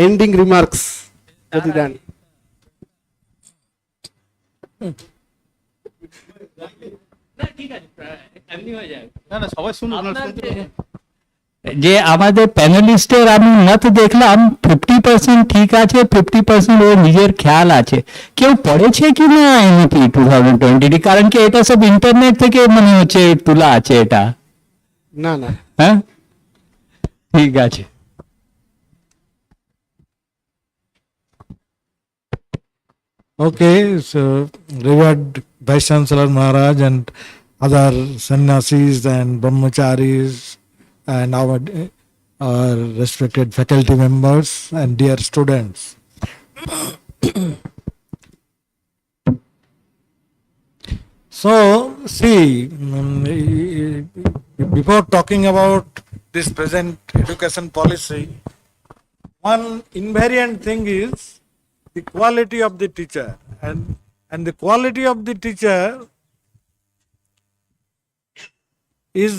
এন্ডিং রিমার্কস যদি দেন। যে আমাদের প্যানেলিস্টের আমি মত দেখলাম 50% ঠিক আছে, 50% ও নিজের খেয়াল আছে। কেউ পড়েছে কি না এমপি 2020, কারণ কি এটা সব ইন্টারনেট থেকে মনে হচ্ছে তোলা আছে এটা। না না, হ্যাঁ ঠিক আছে। Okay, so revered Vice Chancellor Maharaj and other sannyasis and brahmacharis and our respected faculty members and dear students. So, see, before talking about this present education policy, one invariant thing is the quality of the teacher, and the quality of the teacher is,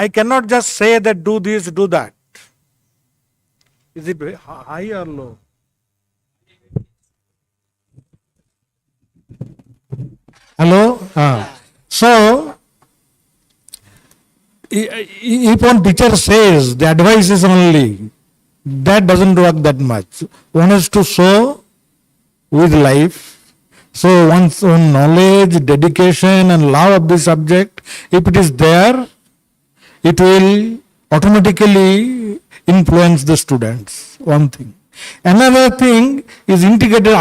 I cannot just say that do this, do that. Is it high or low? Hello? So, if one teacher says the advice is only, that doesn't work that much. One has to show with life. So one's own knowledge, dedication and love of the subject, if it is there, it will automatically influence the students. One thing. Another thing is integrated.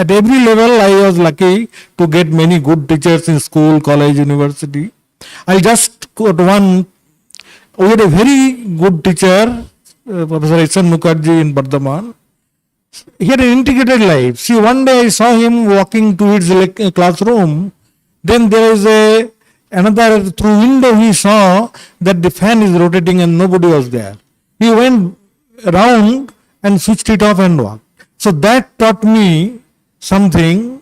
At every level, I was lucky to get many good teachers in school, college, university. I just got one. We had a very good teacher, Professor H.N. Mukherjee in Bardhaman. He had an integrated life. See, one day I saw him walking to his classroom. Then there is another, through window he saw that the fan is rotating and nobody was there. He went around and switched it off and walked. So that taught me something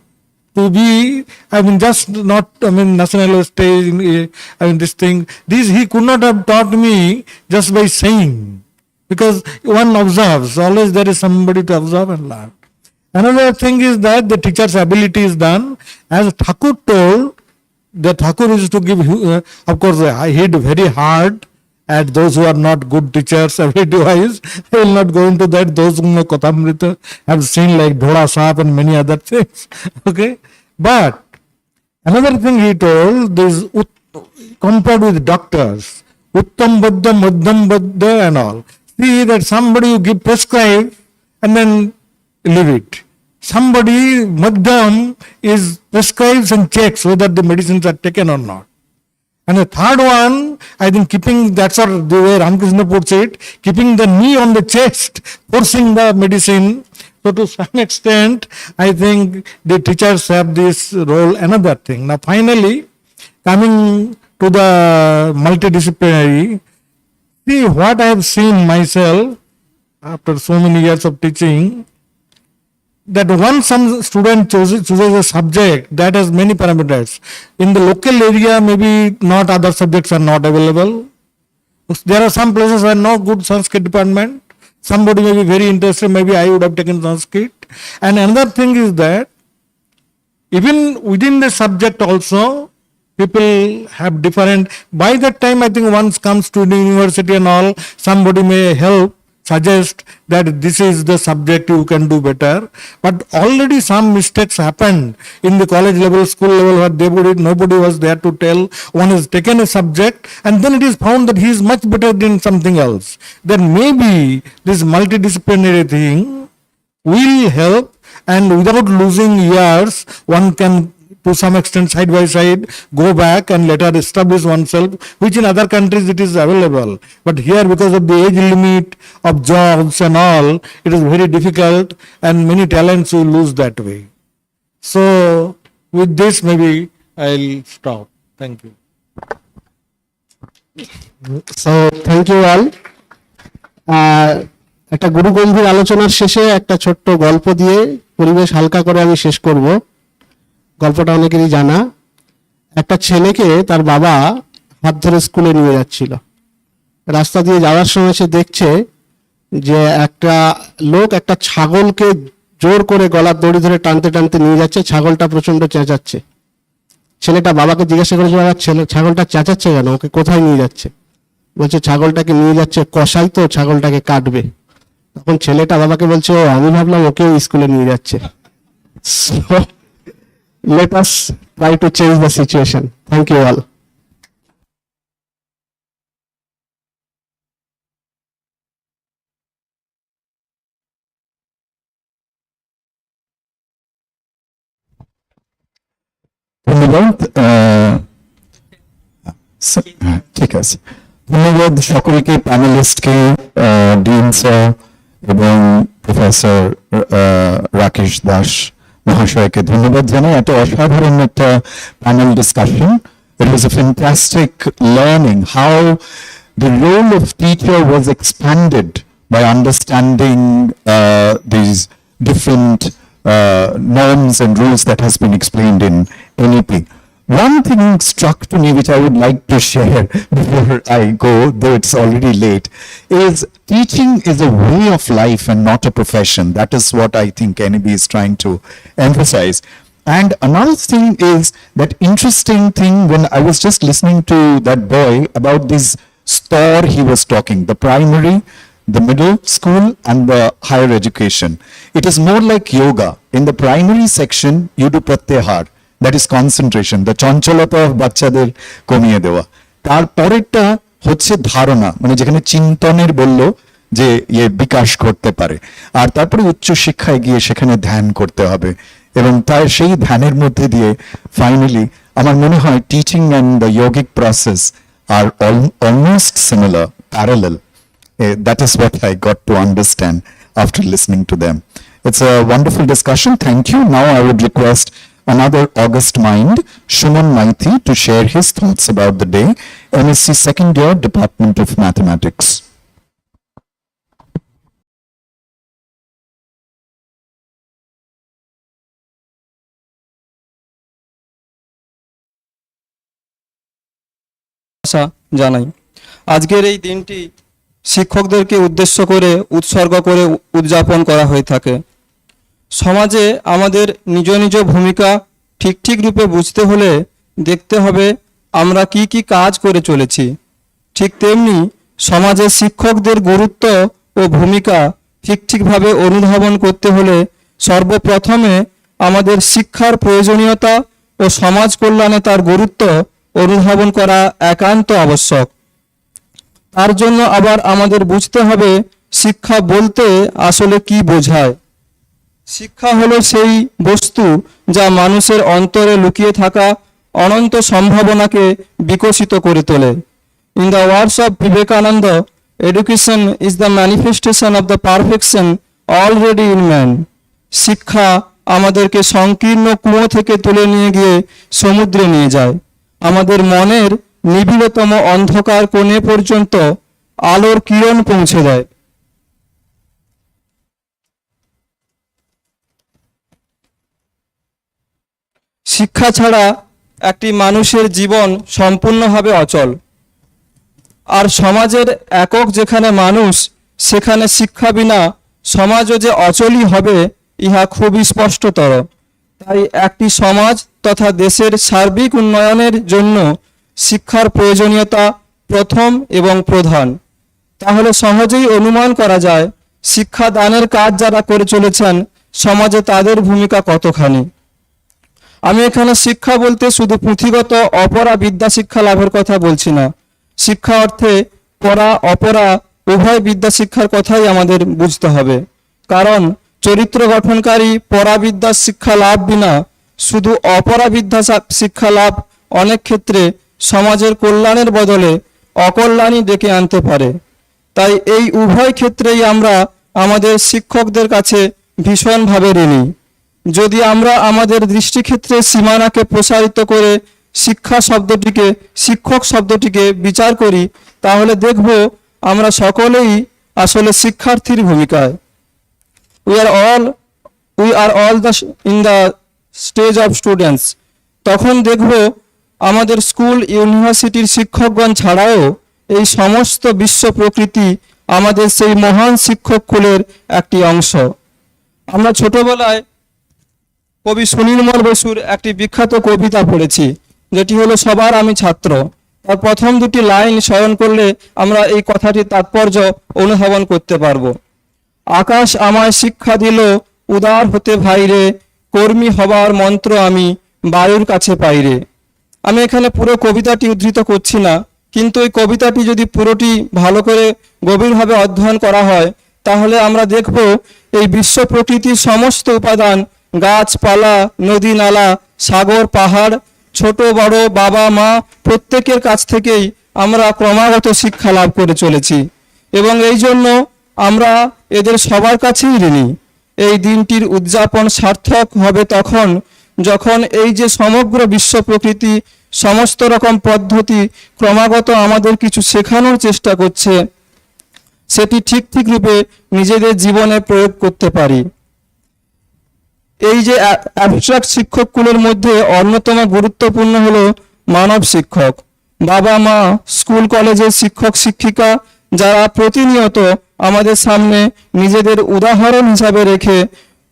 to be, just not, national stage, this thing. This he could not have taught me just by saying. Because one observes, always there is somebody to observe and learn. Another thing is that the teacher's ability is done. As Thakur told, the Thakur is to give, of course, I hit very hard at those who are not good teachers, ability-wise. I will not go into that. Those who know Kathamrita have seen like Dhola Saap and many other things. Okay? But another thing he told, this compared with doctors, Uttam Baddha, Madhyam Baddha and all. See that somebody you give prescribe and then leave it. Somebody, Madhyam, is prescribes and checks whether the medicines are taken or not. And the third one, I think keeping, that's what the way Ramakrishna puts it, keeping the knee on the chest, forcing the medicine. So to some extent, I think the teachers have this role. Another thing. Now finally, coming to the multidisciplinary, see what I have seen myself after so many years of teaching, that once some student chooses a subject that has many parameters. In the local area, maybe not other subjects are not available. There are some places where no good Sanskrit department. Somebody may be very interested, maybe I would have taken Sanskrit. And another thing is that even within the subject also, people have different, by that time I think once comes to the university and all, somebody may help, suggest that this is the subject you can do better. But already some mistakes happened in the college level, school level, where nobody was there to tell. One has taken a subject and then it is found that he is much better than something else. Then maybe this multidisciplinary thing will help, and without losing years, one can to some extent side by side go back and later establish oneself, which in other countries it is available. But here, because of the age limit of jobs and all, it is very difficult and many talents will lose that way. So with this maybe I'll stop. Thank you. So thank you all. একটা গুরুগম্ভীর আলোচনার শেষে একটা ছোট্ট গল্প দিয়ে পরিবেশ হালকা করে আমি শেষ করব। গল্পটা অনেকেরই জানা। একটা ছেলেকে তার বাবা হাত ধরে স্কুলে নিয়ে যাচ্ছিল। রাস্তা দিয়ে যাওয়ার সময় সে দেখছে যে একটা লোক একটা ছাগলকে জোর করে গলার দড়ি ধরে টানতে টানতে নিয়ে যাচ্ছে, ছাগলটা প্রচন্ড চেঁচাচ্ছে। ছেলেটা বাবাকে জিজ্ঞাসা করেছে, বাবা ছাগলটা চেঁচাচ্ছে কেন, ওকে কোথায় নিয়ে যাচ্ছে? বলছে ছাগলটাকে নিয়ে যাচ্ছে কসাই, তো ছাগলটাকে কাটবে। তখন ছেলেটা বাবাকে বলছে, ও আমি ভাবলাম ওকেও স্কুলে নিয়ে যাচ্ছে। So, let us try to change the situation. Thank you all. ধন্যবাদ। ঠিক আছে, ধন্যবাদ সকলকে, প্যানেলিস্টকে, ডিন স্যার এবং প্রফেসর রাকেশ দাস মহাশয়কে ধন্যবাদ জানাই। এত অসাধারণ একটা panel discussion. It was a fantastic learning how the role of teacher was expanded by understanding these different norms and rules that has been explained in NEP. One thing struck to me which I would like to share before I go, though it's already late, is teaching is a way of life and not a profession. That is what I think NEP is trying to emphasize. And another thing is that interesting thing when I was just listening to that boy about this store he was talking, the primary, the middle school and the higher education. It is more like yoga. In the primary section, you do pratyahar, that is concentration, the chanchalata of বাচ্চাদের কমিয়ে দেওয়া। তারপরেরটা হচ্ছে ধারণা, মানে যেখানে চিন্তনের বললো যে বিকাশ করতে পারে। আর তারপরে উচ্চ শিক্ষায় গিয়ে সেখানে ধ্যান করতে হবে, এবং তার সেই ধ্যানের মধ্যে দিয়ে ফাইনালি আমার মনে হয় টিচিং অ্যান্ড দ্য যোগিক process are almost similar, parallel. That is what I got to understand after listening to them. It's a wonderful discussion. Thank you. Now I would request another August mind, Shuman Maithi, to share his thoughts about the day, MSc second year, Department of Mathematics. জানাই আজকের এই দিনটি শিক্ষকদেরকে উদ্দেশ্য করে উৎসর্গ করে উদযাপন করা হয়ে থাকে। সমাজে আমাদের নিজ নিজ ভূমিকা ঠিক ঠিক রূপে বুঝতে হলে দেখতে হবে আমরা কি কি কাজ করে চলেছি। ঠিক তেমনি সমাজে শিক্ষকদের গুরুত্ব ও ভূমিকা ঠিক ঠিকভাবে অনুধাবন করতে হলে সর্বপ্রথমে আমাদের শিক্ষার প্রয়োজনীয়তা ও সমাজ কল্যাণে তার গুরুত্ব অনুধাবন করা একান্ত আবশ্যক। তার জন্য আবার আমাদের বুঝতে হবে শিক্ষা বলতে আসলে কি বোঝায়। শিক্ষা হলো সেই বস্তু যা মানুষের অন্তরে লুকিয়ে থাকা অনন্ত সম্ভাবনাকে বিকশিত করে তোলে। In the words of Vivekananda, education is the manifestation of the perfection already in man. শিক্ষা আমাদেরকে সংকীর্ণ কুয়ো থেকে তুলে নিয়ে গিয়ে সমুদ্রে নিয়ে যায়, আমাদের মনের নিবিড়তম অন্ধকার কোণে পর্যন্ত আলোর কিরণ পৌঁছে দেয়। শিক্ষা ছাড়া একটি মানুষের জীবন সম্পূর্ণভাবে অচল। আর সমাজের একক যেখানে মানুষ, সেখানে শিক্ষা বিনা সমাজও যে অচলই হবে ইহা খুবই স্পষ্টতর। তাই একটি সমাজ তথা দেশের সার্বিক উন্নয়নের জন্য শিক্ষার প্রয়োজনীয়তা প্রথম এবং প্রধান। তাহলে সহজেই অনুমান করা যায় শিক্ষা দানের কাজ যারা করে চলেছেন সমাজে তাদের ভূমিকা কতখানি। আমি এখানে শিক্ষা বলতে শুধু পুঁথিগত অপরা বিদ্যা শিক্ষা লাভের কথা বলছি না। শিক্ষা অর্থে পড়া অপরা উভয় বিদ্যা শিক্ষার কথাই আমাদের বুঝতে হবে। কারণ চরিত্র গঠনকারী পরাবিদ্যা শিক্ষা লাভ বিনা শুধু অপরাবিদ্যা শিক্ষা লাভ অনেক ক্ষেত্রে সমাজের কল্যাণের বদলে অকল্যাণই ডেকে আনতে পারে। তাই এই উভয় ক্ষেত্রেই আমরা আমাদের শিক্ষকদের কাছে ভীষণভাবে ঋণী। যদি আমরা আমাদের দৃষ্টিক্ষেত্রে সীমানাকে প্রসারিত করে শিক্ষক শব্দটিকে বিচার করি, তাহলে দেখব আমরা সকলেই আসলে শিক্ষার্থীর ভূমিকায়। We are all in the stage of students. তখন দেখব আমাদের স্কুল ইউনিভার্সিটির শিক্ষকগণ ছাড়াও এই সমস্ত বিশ্ব প্রকৃতি আমাদের সেই মহান শিক্ষক কুলের একটি অংশ। আমরা ছোটবেলায় কবি সুনীলমল বসুর একটি বিখ্যাত কবিতা পড়েছি, যেটি হলো সবার আমি ছাত্র। তার প্রথম দুটি লাইন স্মরণ করলে আমরা এই কথাটির তাৎপর্য অনুধাবন করতে পারবো। আকাশ আমায় শিক্ষা দিল উদার হতে ভাইরে, কর্মী হবার মন্ত্র আমি বায়ুর কাছে পাইরে। আমি এখানে পুরো কবিতাটি উদ্ধৃত করছি না, কিন্তু এই কবিতাটি যদি পুরোটি ভালো করে গভীরভাবে অধ্যয়ন করা হয় তাহলে আমরা দেখব এই বিশ্ব প্রকৃতির সমস্ত উপাদান, গাছপালা, নদী নালা, সাগর, পাহাড়, ছোট বড়, বাবা মা প্রত্যেকের কাছ থেকেই আমরা ক্রমাগত শিক্ষা লাভ করে চলেছি এবং এই জন্য আমরা এদের সবার কাছেই ঋণী। এই দিনটির উদযাপন সার্থক হবে তখন যখন এই যে সমগ্র বিশ্ব প্রকৃতি সমস্ত রকম পদ্ধতি ক্রমাগত আমাদের কিছু শেখানোর চেষ্টা করছে, সেটি ঠিক ঠিক রূপে নিজেদের জীবনে প্রয়োগ করতে পারি। এই যে অ্যাবস্ট্রাক্ট শিক্ষক কুলের মধ্যে অন্যতম গুরুত্বপূর্ণ হলো মানব শিক্ষক। বাবা মা, স্কুল কলেজের শিক্ষক শিক্ষিকা যারা প্রতিনিয়ত আমাদের সামনে নিজেদের উদাহরণ হিসাবে রেখে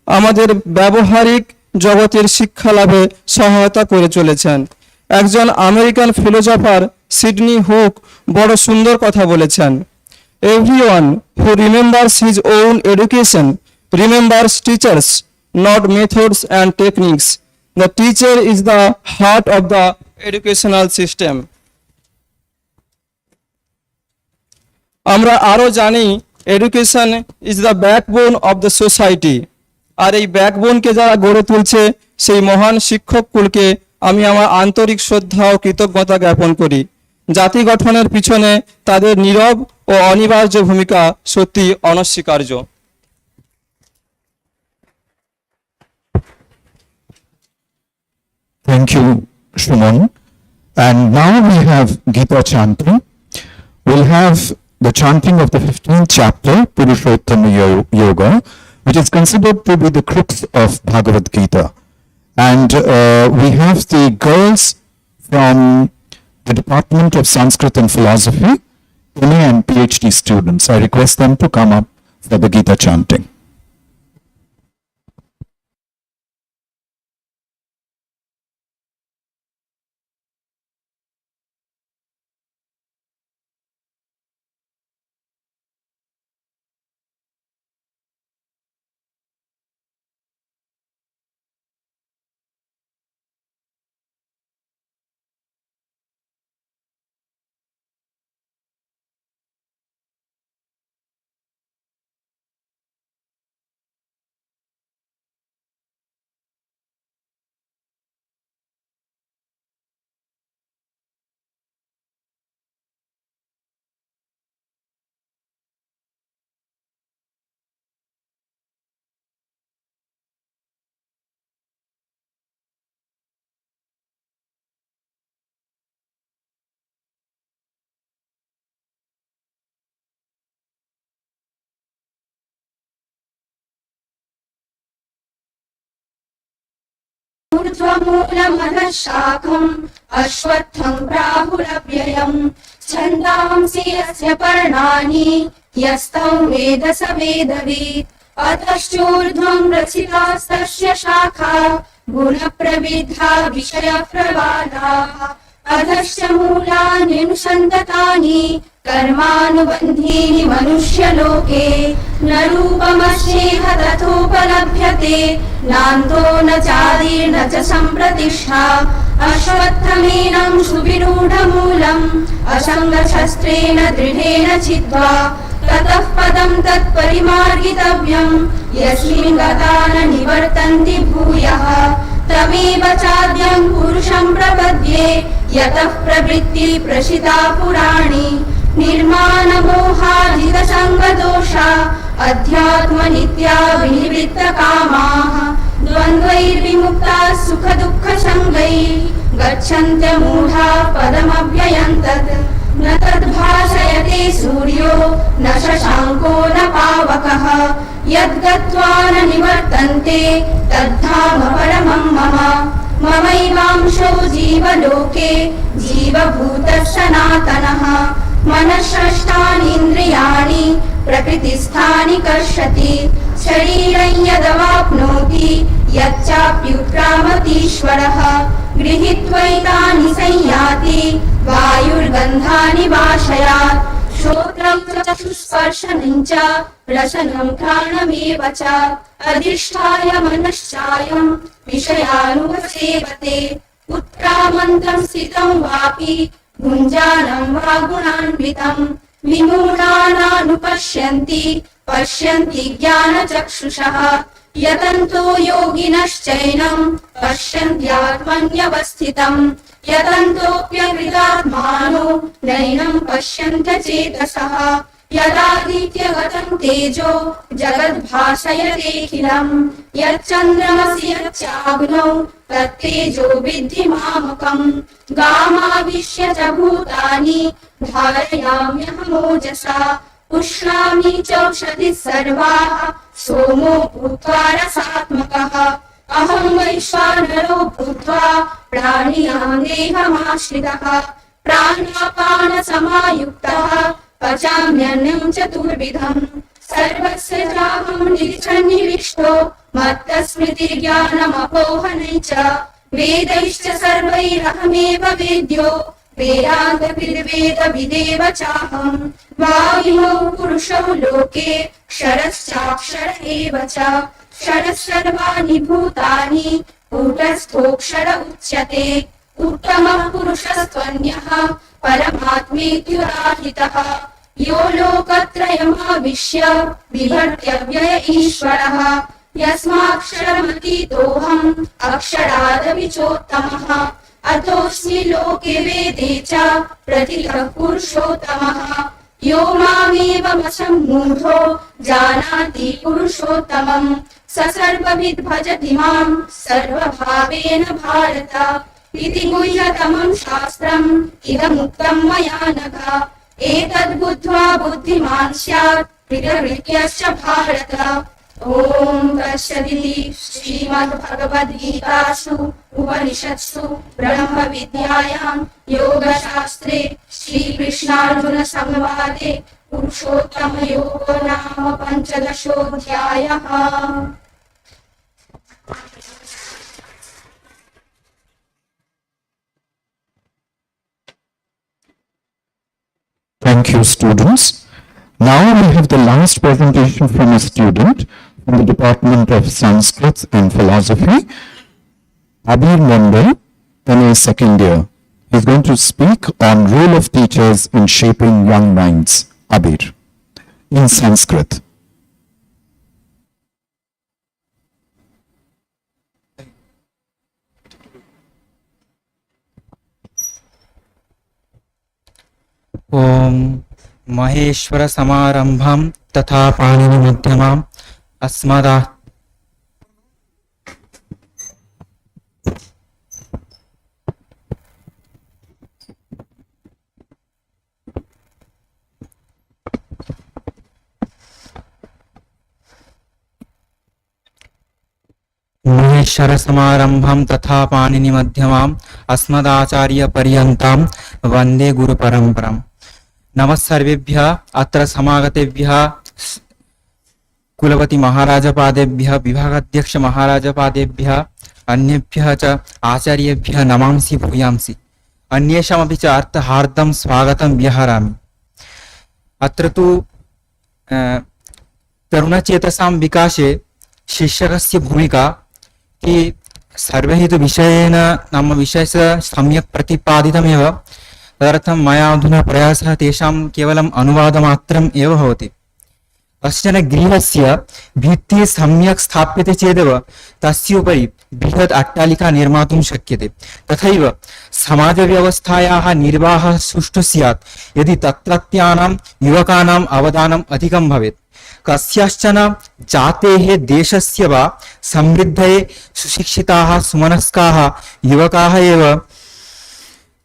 আমাদের ব্যবহারিক জগতের শিক্ষা লাভে সহায়তা করে চলেছেন। একজন আমেরিকান ফিলোসফার সিডনি হুক বড় সুন্দর কথা বলেছেন, everyone who remembers his own education remembers teachers, not methods and techniques. The teacher is the heart of the educational system. আমরা আরো জানি education is the backbone of the society, আর এই ব্যাকবোনকে যারা গড়ে তুলছে সেই মহান শিক্ষক কুলকে আমি আমার আন্তরিক শ্রদ্ধা ও কৃতজ্ঞতা জ্ঞাপন করি। জাতি গঠনের পিছনে তাদের নীরব ও অনিবার্য ভূমিকা সত্যি অনস্বীকার্য। Thank you, Shumon. And now we have Gita chanting. We'll have the chanting of the 15th chapter, Purushottama Yoga, which is considered to be the crux of Bhagavad Gita. And we have the girls from the Department of Sanskrit and Philosophy, MA and PhD students. I request them to come up for the Gita chanting. ऊर्ध्वमूलमनः शाखम् अश्वत्थम् प्राहुरव्ययम् छन्दांसि यस्य पर्णानि यस्तौ वेद स वेदवित् अतश्चोर्ध्वम् रचितास्तस्य शाखा गुणप्रविद्धा विषयप्रवादाः अधश्च मूलानि अनुसन्ततानि कर्मानुबन्धीनि मनुष्यलोके न रूपमस्येह तथोपलभ्यते नान्तो न चादिर्न च सम्प्रतिष्ठा अश्वत्थमेनं सुविरूढमूलम् असङ्गशस्त्रेण दृढेन छित्त्वा ततः पदं तत्परिमार्गितव्यम् यस्मिन् गता न निवर्तन्ति भूयः तमेव चाद्यं पुरुषं प्रपद्ये यतः प्रवृत्ति प्रसिता पुराणी निर्माणमोहाजितसङ्गदोषा अध्यात्मनित्या विनिवृत्तकामाः द्वन्द्वैर्विमुक्ताः सुखदुःखसङ्गैः गच्छन्त्यमूढा पदमव्ययं तत् न तद्भासयते सूर्यो न शशाङ्को न पावकः यद्गत्वा न निवर्तन्ते तद्धाम परमं मम ममैवांशो जीवलोके जीवभूतः सनातनः मनःषष्ठानीन्द्रियाणि प्रकृतिस्थानि कर्षति शरीरं यदवाप्नोति यच्चाप्युत्क्रामतीश्वरः गृहीत्वैतानि संयाति वायुर्गन्धानि वाशयात् श्रोत्रं चक्षुस्पर्शनं च रसनं घ्राणमेव च अधिष्ठाय मनश्चायं विषयानुपसेवते उत्क्रामन्तं स्थितं वापि भुञ्जानं वा गुणान्वितं विमूढानानुपश्यन्ति पश्यन्ति ज्ञानचक्षुषः यतन्तो योगिनश्चैनं पश्यन्त्यात्मन्यवस्थितं यतन्तोऽप्यकृतात्मानो नैनं पश्यन्त चेतसः यदादित्यगतं तेजो जगद्भासयतेऽखिलं यच्चन्द्रमसि यच्चाग्नौ तत्तेजो विद्धि मामकम् गामाविश्य च भूतानि धारयाम्यहमोजसा पुष्णामि चौषधिः सर्वाः सोमो भूत्वा रसात्मकः अहं वैश्वानरो भूत्वा प्राणिनां देहमाश्रितः प्राणापानसमायुक्तः पचाम्यन्नं चतुर्विधम् सर्वस्य चाहं निविष्टो मत्तस्मृतिर्ज्ञानमपोहनै च वेदैश्च सर्वैरहमेव वेद्यो वेदान्तविद्वेदविदेव चाहं वायुमौ पुरुषौ लोके क्षरश्चाक्षर एव च क्षरः सर्वाणि भूतानि कूटस्थोऽक्षर उच्यते उत्तमः पुरुषस्त्वन्यः परमात्मेत्युदाहृतः यो लोकत्रयमाविश्य बिभर्त्यव्यय ईश्वरः यस्माक्षरमतीतोऽहम् अक्षरादपि चोत्तमः अतोऽस्मि लोके वेदे च प्रतितः पुरुषोत्तमः यो मामेवमसम्मूढो जानाति पुरुषोत्तमम् स सर्वविद् भजति मां सर्वभावेन भारत इति गुह्यतमं शास्त्रम् इदमुक्तं मया नघ एतद्बुद्ध्वा बुद्धिमान् स्यात् प्रियकृत्यश्च भारत ओम तत्सदिति श्रीमद्भगवद्गीतासु उपनिषत्सु ब्रह्म विद्यायां योगशास्त्रे श्रीकृष्णार्जुन संवादे पुरुषोत्तम योगो नाम पंचदशोऽध्यायः। Thank you, students. Now we have the last presentation from a student from the Department of Sanskrit and Philosophy, Abir Mondal, MA second year. He is going to speak on role of teachers in shaping young minds. Abir, in Sanskrit. ओम महेश्वर समारंभम तथा पाणिनि मध्यमाम अस्मदा महेश्वर समारंभम तथा पाणिनि मध्यमाम अस्मदाचार्य पर्यन्ताम वंदे गुरु परंपराम। नमः सर्वेभ्यः अत्र समागतेभ्यः कुलपति महाराजपादेभ्यः विभागाध्यक्ष महाराजपादेभ्यः अन्येभ्यः च आचार्येभ्यः नमांसि भूयांसि अन्येषामपि च अर्थहार्दं स्वागतं व्यहरामि। अत्र तु तरुणचेतसां विकासे शिक्षकस्य भूमिका कि सर्वैः तु विषयेन नाम विषयस्य सम्यक् प्रतिपादितमेव, तदर्थं मया अधुना प्रयासः तेषां केवलम् अनुवादमात्रम् एव भवति। कश्चन गृहस्य भित्तिः सम्यक् स्थाप्यते चेदेव तस्य उपरि बृहत् अट्टालिका निर्मातुं शक्यते। तथैव समाजव्यवस्थायाः निर्वाहः सुष्ठु स्यात् यदि तत्रत्यानां युवकानाम् अवदानम् अधिकं भवेत्। कस्याश्चन जातेः देशस्य वा समृद्धये सुशिक्षिताः सुमनस्काः युवकाः एव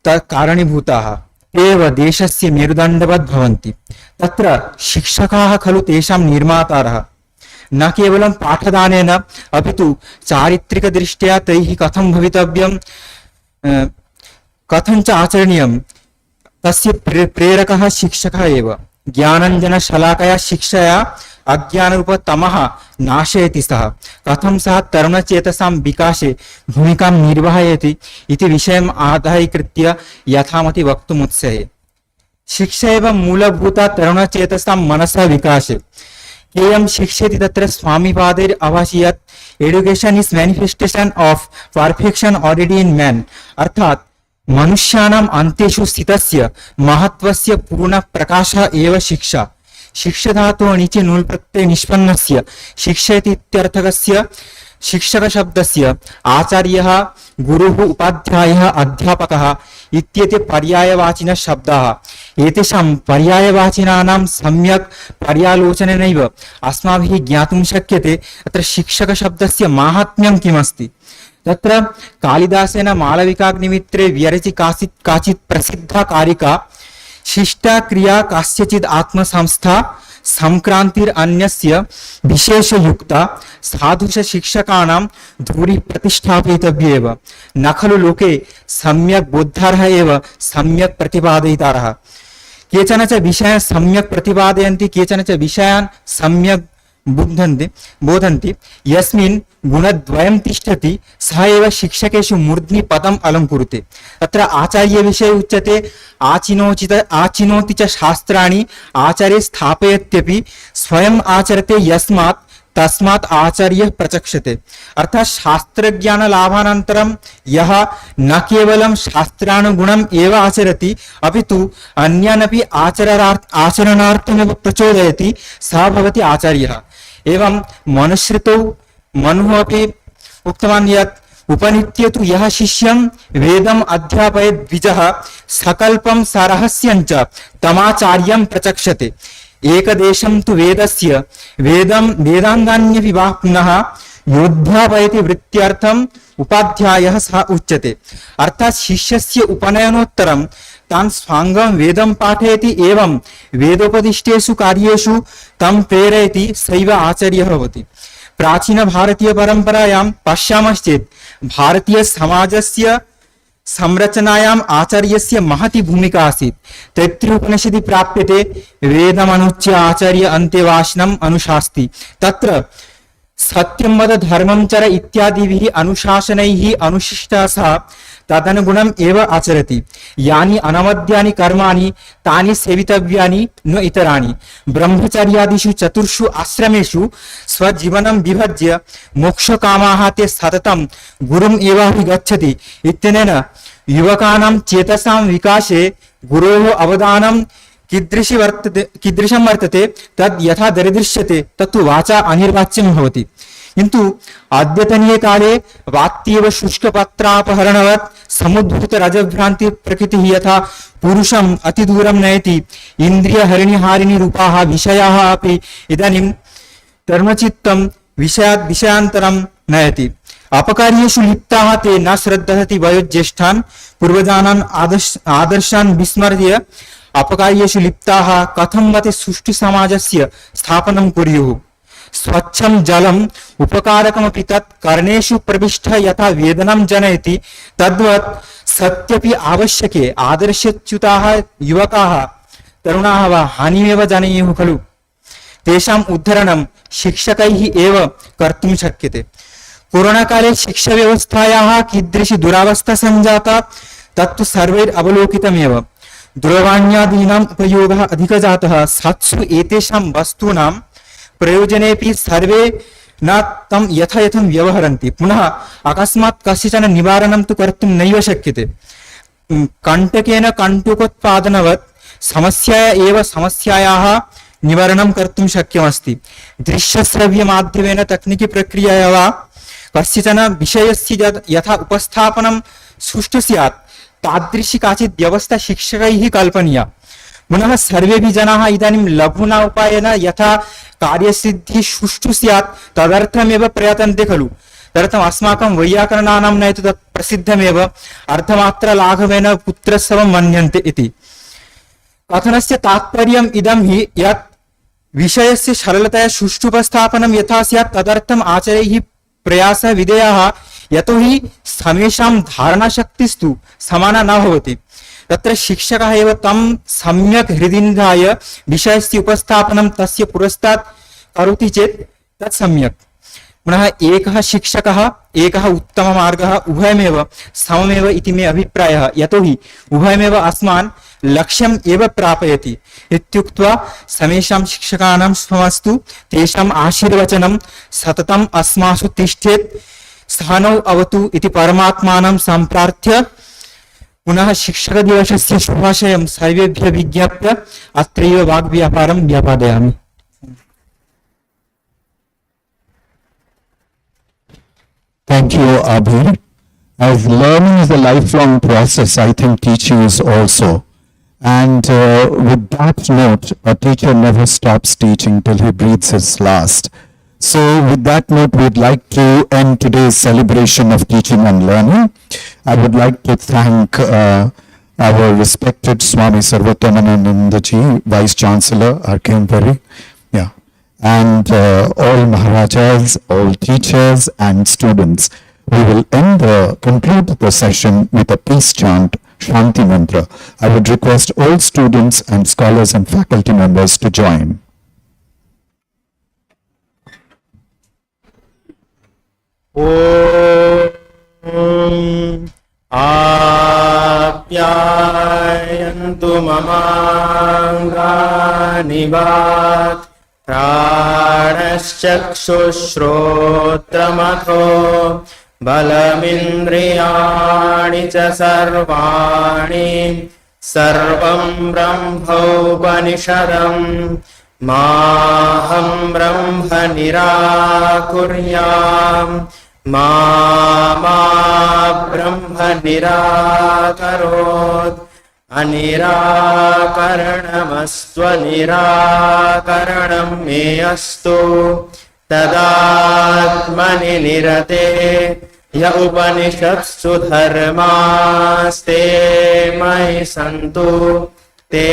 कारणीभूताः, ते एव देशस्य मेरुदण्डवत् भवन्ति। तत्र शिक्षकाः खलु तेषां निर्मातारः। न केवलं पाठदानेन अपि तु चारित्रिकदृष्ट्या तैः कथं भवितव्यं कथं च आचरणीयं तस्य प्रेरकः शिक्षकः एव। ज्ञानाञ्जनशलाकया शिक्षया अज्ञानरूपतमः नाशयति सः। कथं सः तरुणचेतसां विकासे भूमिकां निर्वहयति इति विषयम् आधारीकृत्य यथामति वक्तुमुत्सहे। शिक्षा एव मूलभूता तरुणचेतसां मनसः विकासे। केयं शिक्षेति तत्र स्वामिपादैर् अभाषि यत् education is manifestation of perfection already in man, अर्थात मनुष्याणाम् अन्तेषु स्थितस्य महत्त्वस्य पूर्ण प्रकाशः एव शिक्षा। शिक्षा धातोः नीचे नूल् प्रत्यय निष्पन्नस्य शिक्षयति इत्यर्थकस्य शिक्षक शब्दस्य आचार्यः, गुरुः, उपाध्यायः, अध्यापकः इत्येते पर्यायवाचिनः शब्दाः। एतेषां पर्यायवाचिनानां सम्यक् पर्यालोचनेनैव अस्माभिः ज्ञातुं शक्यते अत्र शिक्षक शब्दस्य माहात्म्यं किमस्ति। तत्र कालिदासेन मालविकाग्निमित्रे विरचि काचित् प्रसिद्धा कारिका शिष्टा क्रिया कास्यचित् आत्मसंस्था संक्रांतिरन्यस्य विशेषयुक्ता साधुष शिक्षकाणां धूरि प्रतिष्ठापयितव्येव। न खलु लोके सम्यक् बोद्धारः एव सम्यक् प्रतिपादयितारः। केचन च विषयान् सम्यक् प्रतिपादयन्ति, केचन च विषयान् सम्यक् बोधन्ति। यस्मिन् गुणद्वयं तिष्ठति सः एव शिक्षकेषु मूर्ध्नि पदम् अलङ्कुरुते। अत्र आचार्य विषये उच्यते आचिनोति च शास्त्राणि आचार्ये स्थापयत्यपि स्वयम् आचरते यस्मात् तस्मात् आचार्यः प्रचक्षते। अर्थात् शास्त्रज्ञान लाभानन्तरं यः न केवलं शास्त्रानुगुणम् एव आचरति अपितु अन्यानपि आचरणार्थमेव प्रचोदयति सः भवति आचार्यः। एवं मनुश्रुतौ मनुः अपि उक्तवान् यत् उपनित्य तु यः शिष्यं वेदम् अध्यापयेत् द्विजः सकल्पं सरहस्यं च तमाचार्यं प्रचक्षते। एकदेशं तु वेदस्य वेदाङ्गान्यपि वा पुनः योऽध्यापयति वृत्त्यर्थम् उपाध्यायः सः उच्यते। अर्थात् शिष्यस्य उपनयनोत्तरं तान् स्वाङ्गं वेदं पाठयति एवं वेदोपदिष्टेषु कार्येषु तं प्रेरयति सैव आचार्यः भवति। प्राचीन भारतीय परंपरायां पश्यामश्चेत् भारतीय समाजस्य संरचनायाम् आचार्यस्य महती भूमिका आसीत्। तैत्तिरीयोपनिषदि प्राप्यते वेदमनुच्य आचार्य अन्तेवासिनम् अनुशास्ति। तत्र सत्यं वद धर्मं चर इत्यादिभिः अनुशासनैः अनुशिष्टः सः तदनुगुणम् एव आचरति। यानि अनवद्यानि कर्माणि तानि सेवितव्यानि न इतराणि। ब्रह्मचर्यादिषु चतुर्षु आश्रमेषु स्वजीवनं विभज्य मोक्षकामाः ते सततं गुरुम् एवाभिगच्छति इत्यनेन युवकानां चेतसां विकासे गुरोः अवदानं कीदृशं वर्तते तद् यथा दरीदृश्यते तत्तु वाचा अनिर्वाच्यं भवति। किन्तु अद्यतनीय काले वाक्येव शुष्कपत्रापहरणवत् समुद्भूत रजभ्रांति प्रकृतिः यथा पुरुषम् अतिदूरं नयति इन्द्रिय हरिणिहारिणि रूपाः विषयाः अपि इदानीं तरुणचित्तं विषयात् विषयान्तरं नयति। अपकार्येषु लिप्ताः ते न श्रद्धति वयोज्येष्ठान् पूर्वजानान् आदर्शान् विस्मर्य अपकार्येषु लिप्ताः कथं मते सुष्ठु समाजस्य स्थापनं कुर्युः। स्वच्छं जलम् उपकारकमपि तत् कर्णेषु प्रविष्ट यथा वेदनं जनयति तद्वत् सत्यपि आवश्यके आदर्शच्युताः युवकाः तरुणाः वा हानिमेव जनयेयुः खलु। तेषाम् उद्धरणं शिक्षकैः एव कर्तुं शक्यते। कोरोना काले शिक्षा व्यवस्थायाः कीदृशी दुरावस्था सञ्जाता तत्तु सर्वैः अवलोकितमेव। दूरवाण्यादीनाम् उपयोगः अधिकः जातः। सत्सु एतेषां वस्तूनां प्रयोजनेपि सर्वे न तं यथायथं व्यवहरन्ति। पुनः अकस्मात् कस्यचन निवारणं तु कर्तुं नैव शक्यते। कण्टकेन कण्टुकोत्पादनवत् समस्यायाः निवारणं कर्तुं शक्यमस्ति। दृश्यश्रव्यमाध्यमेन तकनीकी प्रक्रियया वा कस्यचन विषयस्य यथा उपस्थापनं सुष्ठु स्यात् तादृशी काचित् व्यवस्था शिक्षकैः कल्पनीया। पुनः सर्वेपि जनाः इदानीं लघुना उपायेन यथा कार्यसिद्धिः सुष्ठु स्यात् तदर्थमेव प्रयतन्ते खलु। तदर्थम् अस्माकं वैयाकरणानां नयतु तत् प्रसिद्धमेव अर्थमात्रलाघवेन पुत्रस्सवं मन्यन्ते इति। कथनस्य तात्पर्यम् इदं हि यत् विषयस्य सरलतया सुष्ठुपस्थापनं यथा स्यात् तदर्थम् आचार्यैः प्रयासः विधेयः, यतोहि समेषां धारणाशक्तिस्तु समाना न भवति। तत्र शिक्षकः एव तं सम्यक् हृदि निधाय विषयस्य उपस्थापनं तस्य पुरस्तात् करोति चेत् तत् सम्यक्। पुनः एकः शिक्षकः एकः उत्तममार्गः उभयमेव सममेव इति मे अभिप्रायः, यतोहि उभयमेव अस्मान् लक्ष्यम् एव प्रापयति इत्युक्त्वा समेषां शिक्षकाणां स्वमस्तु, तेषाम् आशीर्वचनं सततम् अस्मासु तिष्ठेत्, सहनौ अवतु इति परमात्मानं सम्प्रार्थ्य पुनः शिक्षकदिवसस्य शुभाशयं सर्वेभ्यः विज्ञाप्य अत्रैव वाग्व्यापारं व्यापादयामि। Thank you, Abhir. As learning is a lifelong process, I think teaching is also. And with that note, a teacher never stops teaching till he breathes his last. So with that note, we'd like to end today's celebration of teaching and learning. I would like to thank our respected Swami Sarvatyamanandaji, Vice Chancellor, RKMVERI. Yeah. And all Maharajas, all teachers and students. We will conclude the session with a peace chant, Shanti Mantra. I would request all students and scholars and faculty members to join. आप्यायन्तु ममाङ्गानि वाक् प्राणश्चक्षुश्रोत्रमथो बलमिन्द्रियाणि च सर्वाणि सर्वं ब्रह्मोपनिषदम् माहं ब्रह्म निराकुर्याम् मा ब्रह्म निराकरोत् अनिराकरणमस्त्वनिराकरणं मे अस्तु तदात्मनि निरते य उपनिषत्सु धर्मास्ते मयि सन्तु ते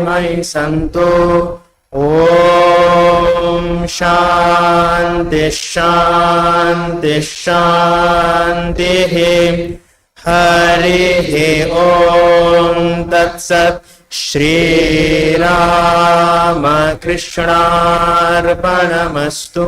मयि सन्तु। ॐ शान्ति शान्ति शान्तिः। हरिः ॐ तत्सत्। श्रीरामकृष्णार्पणमस्तु।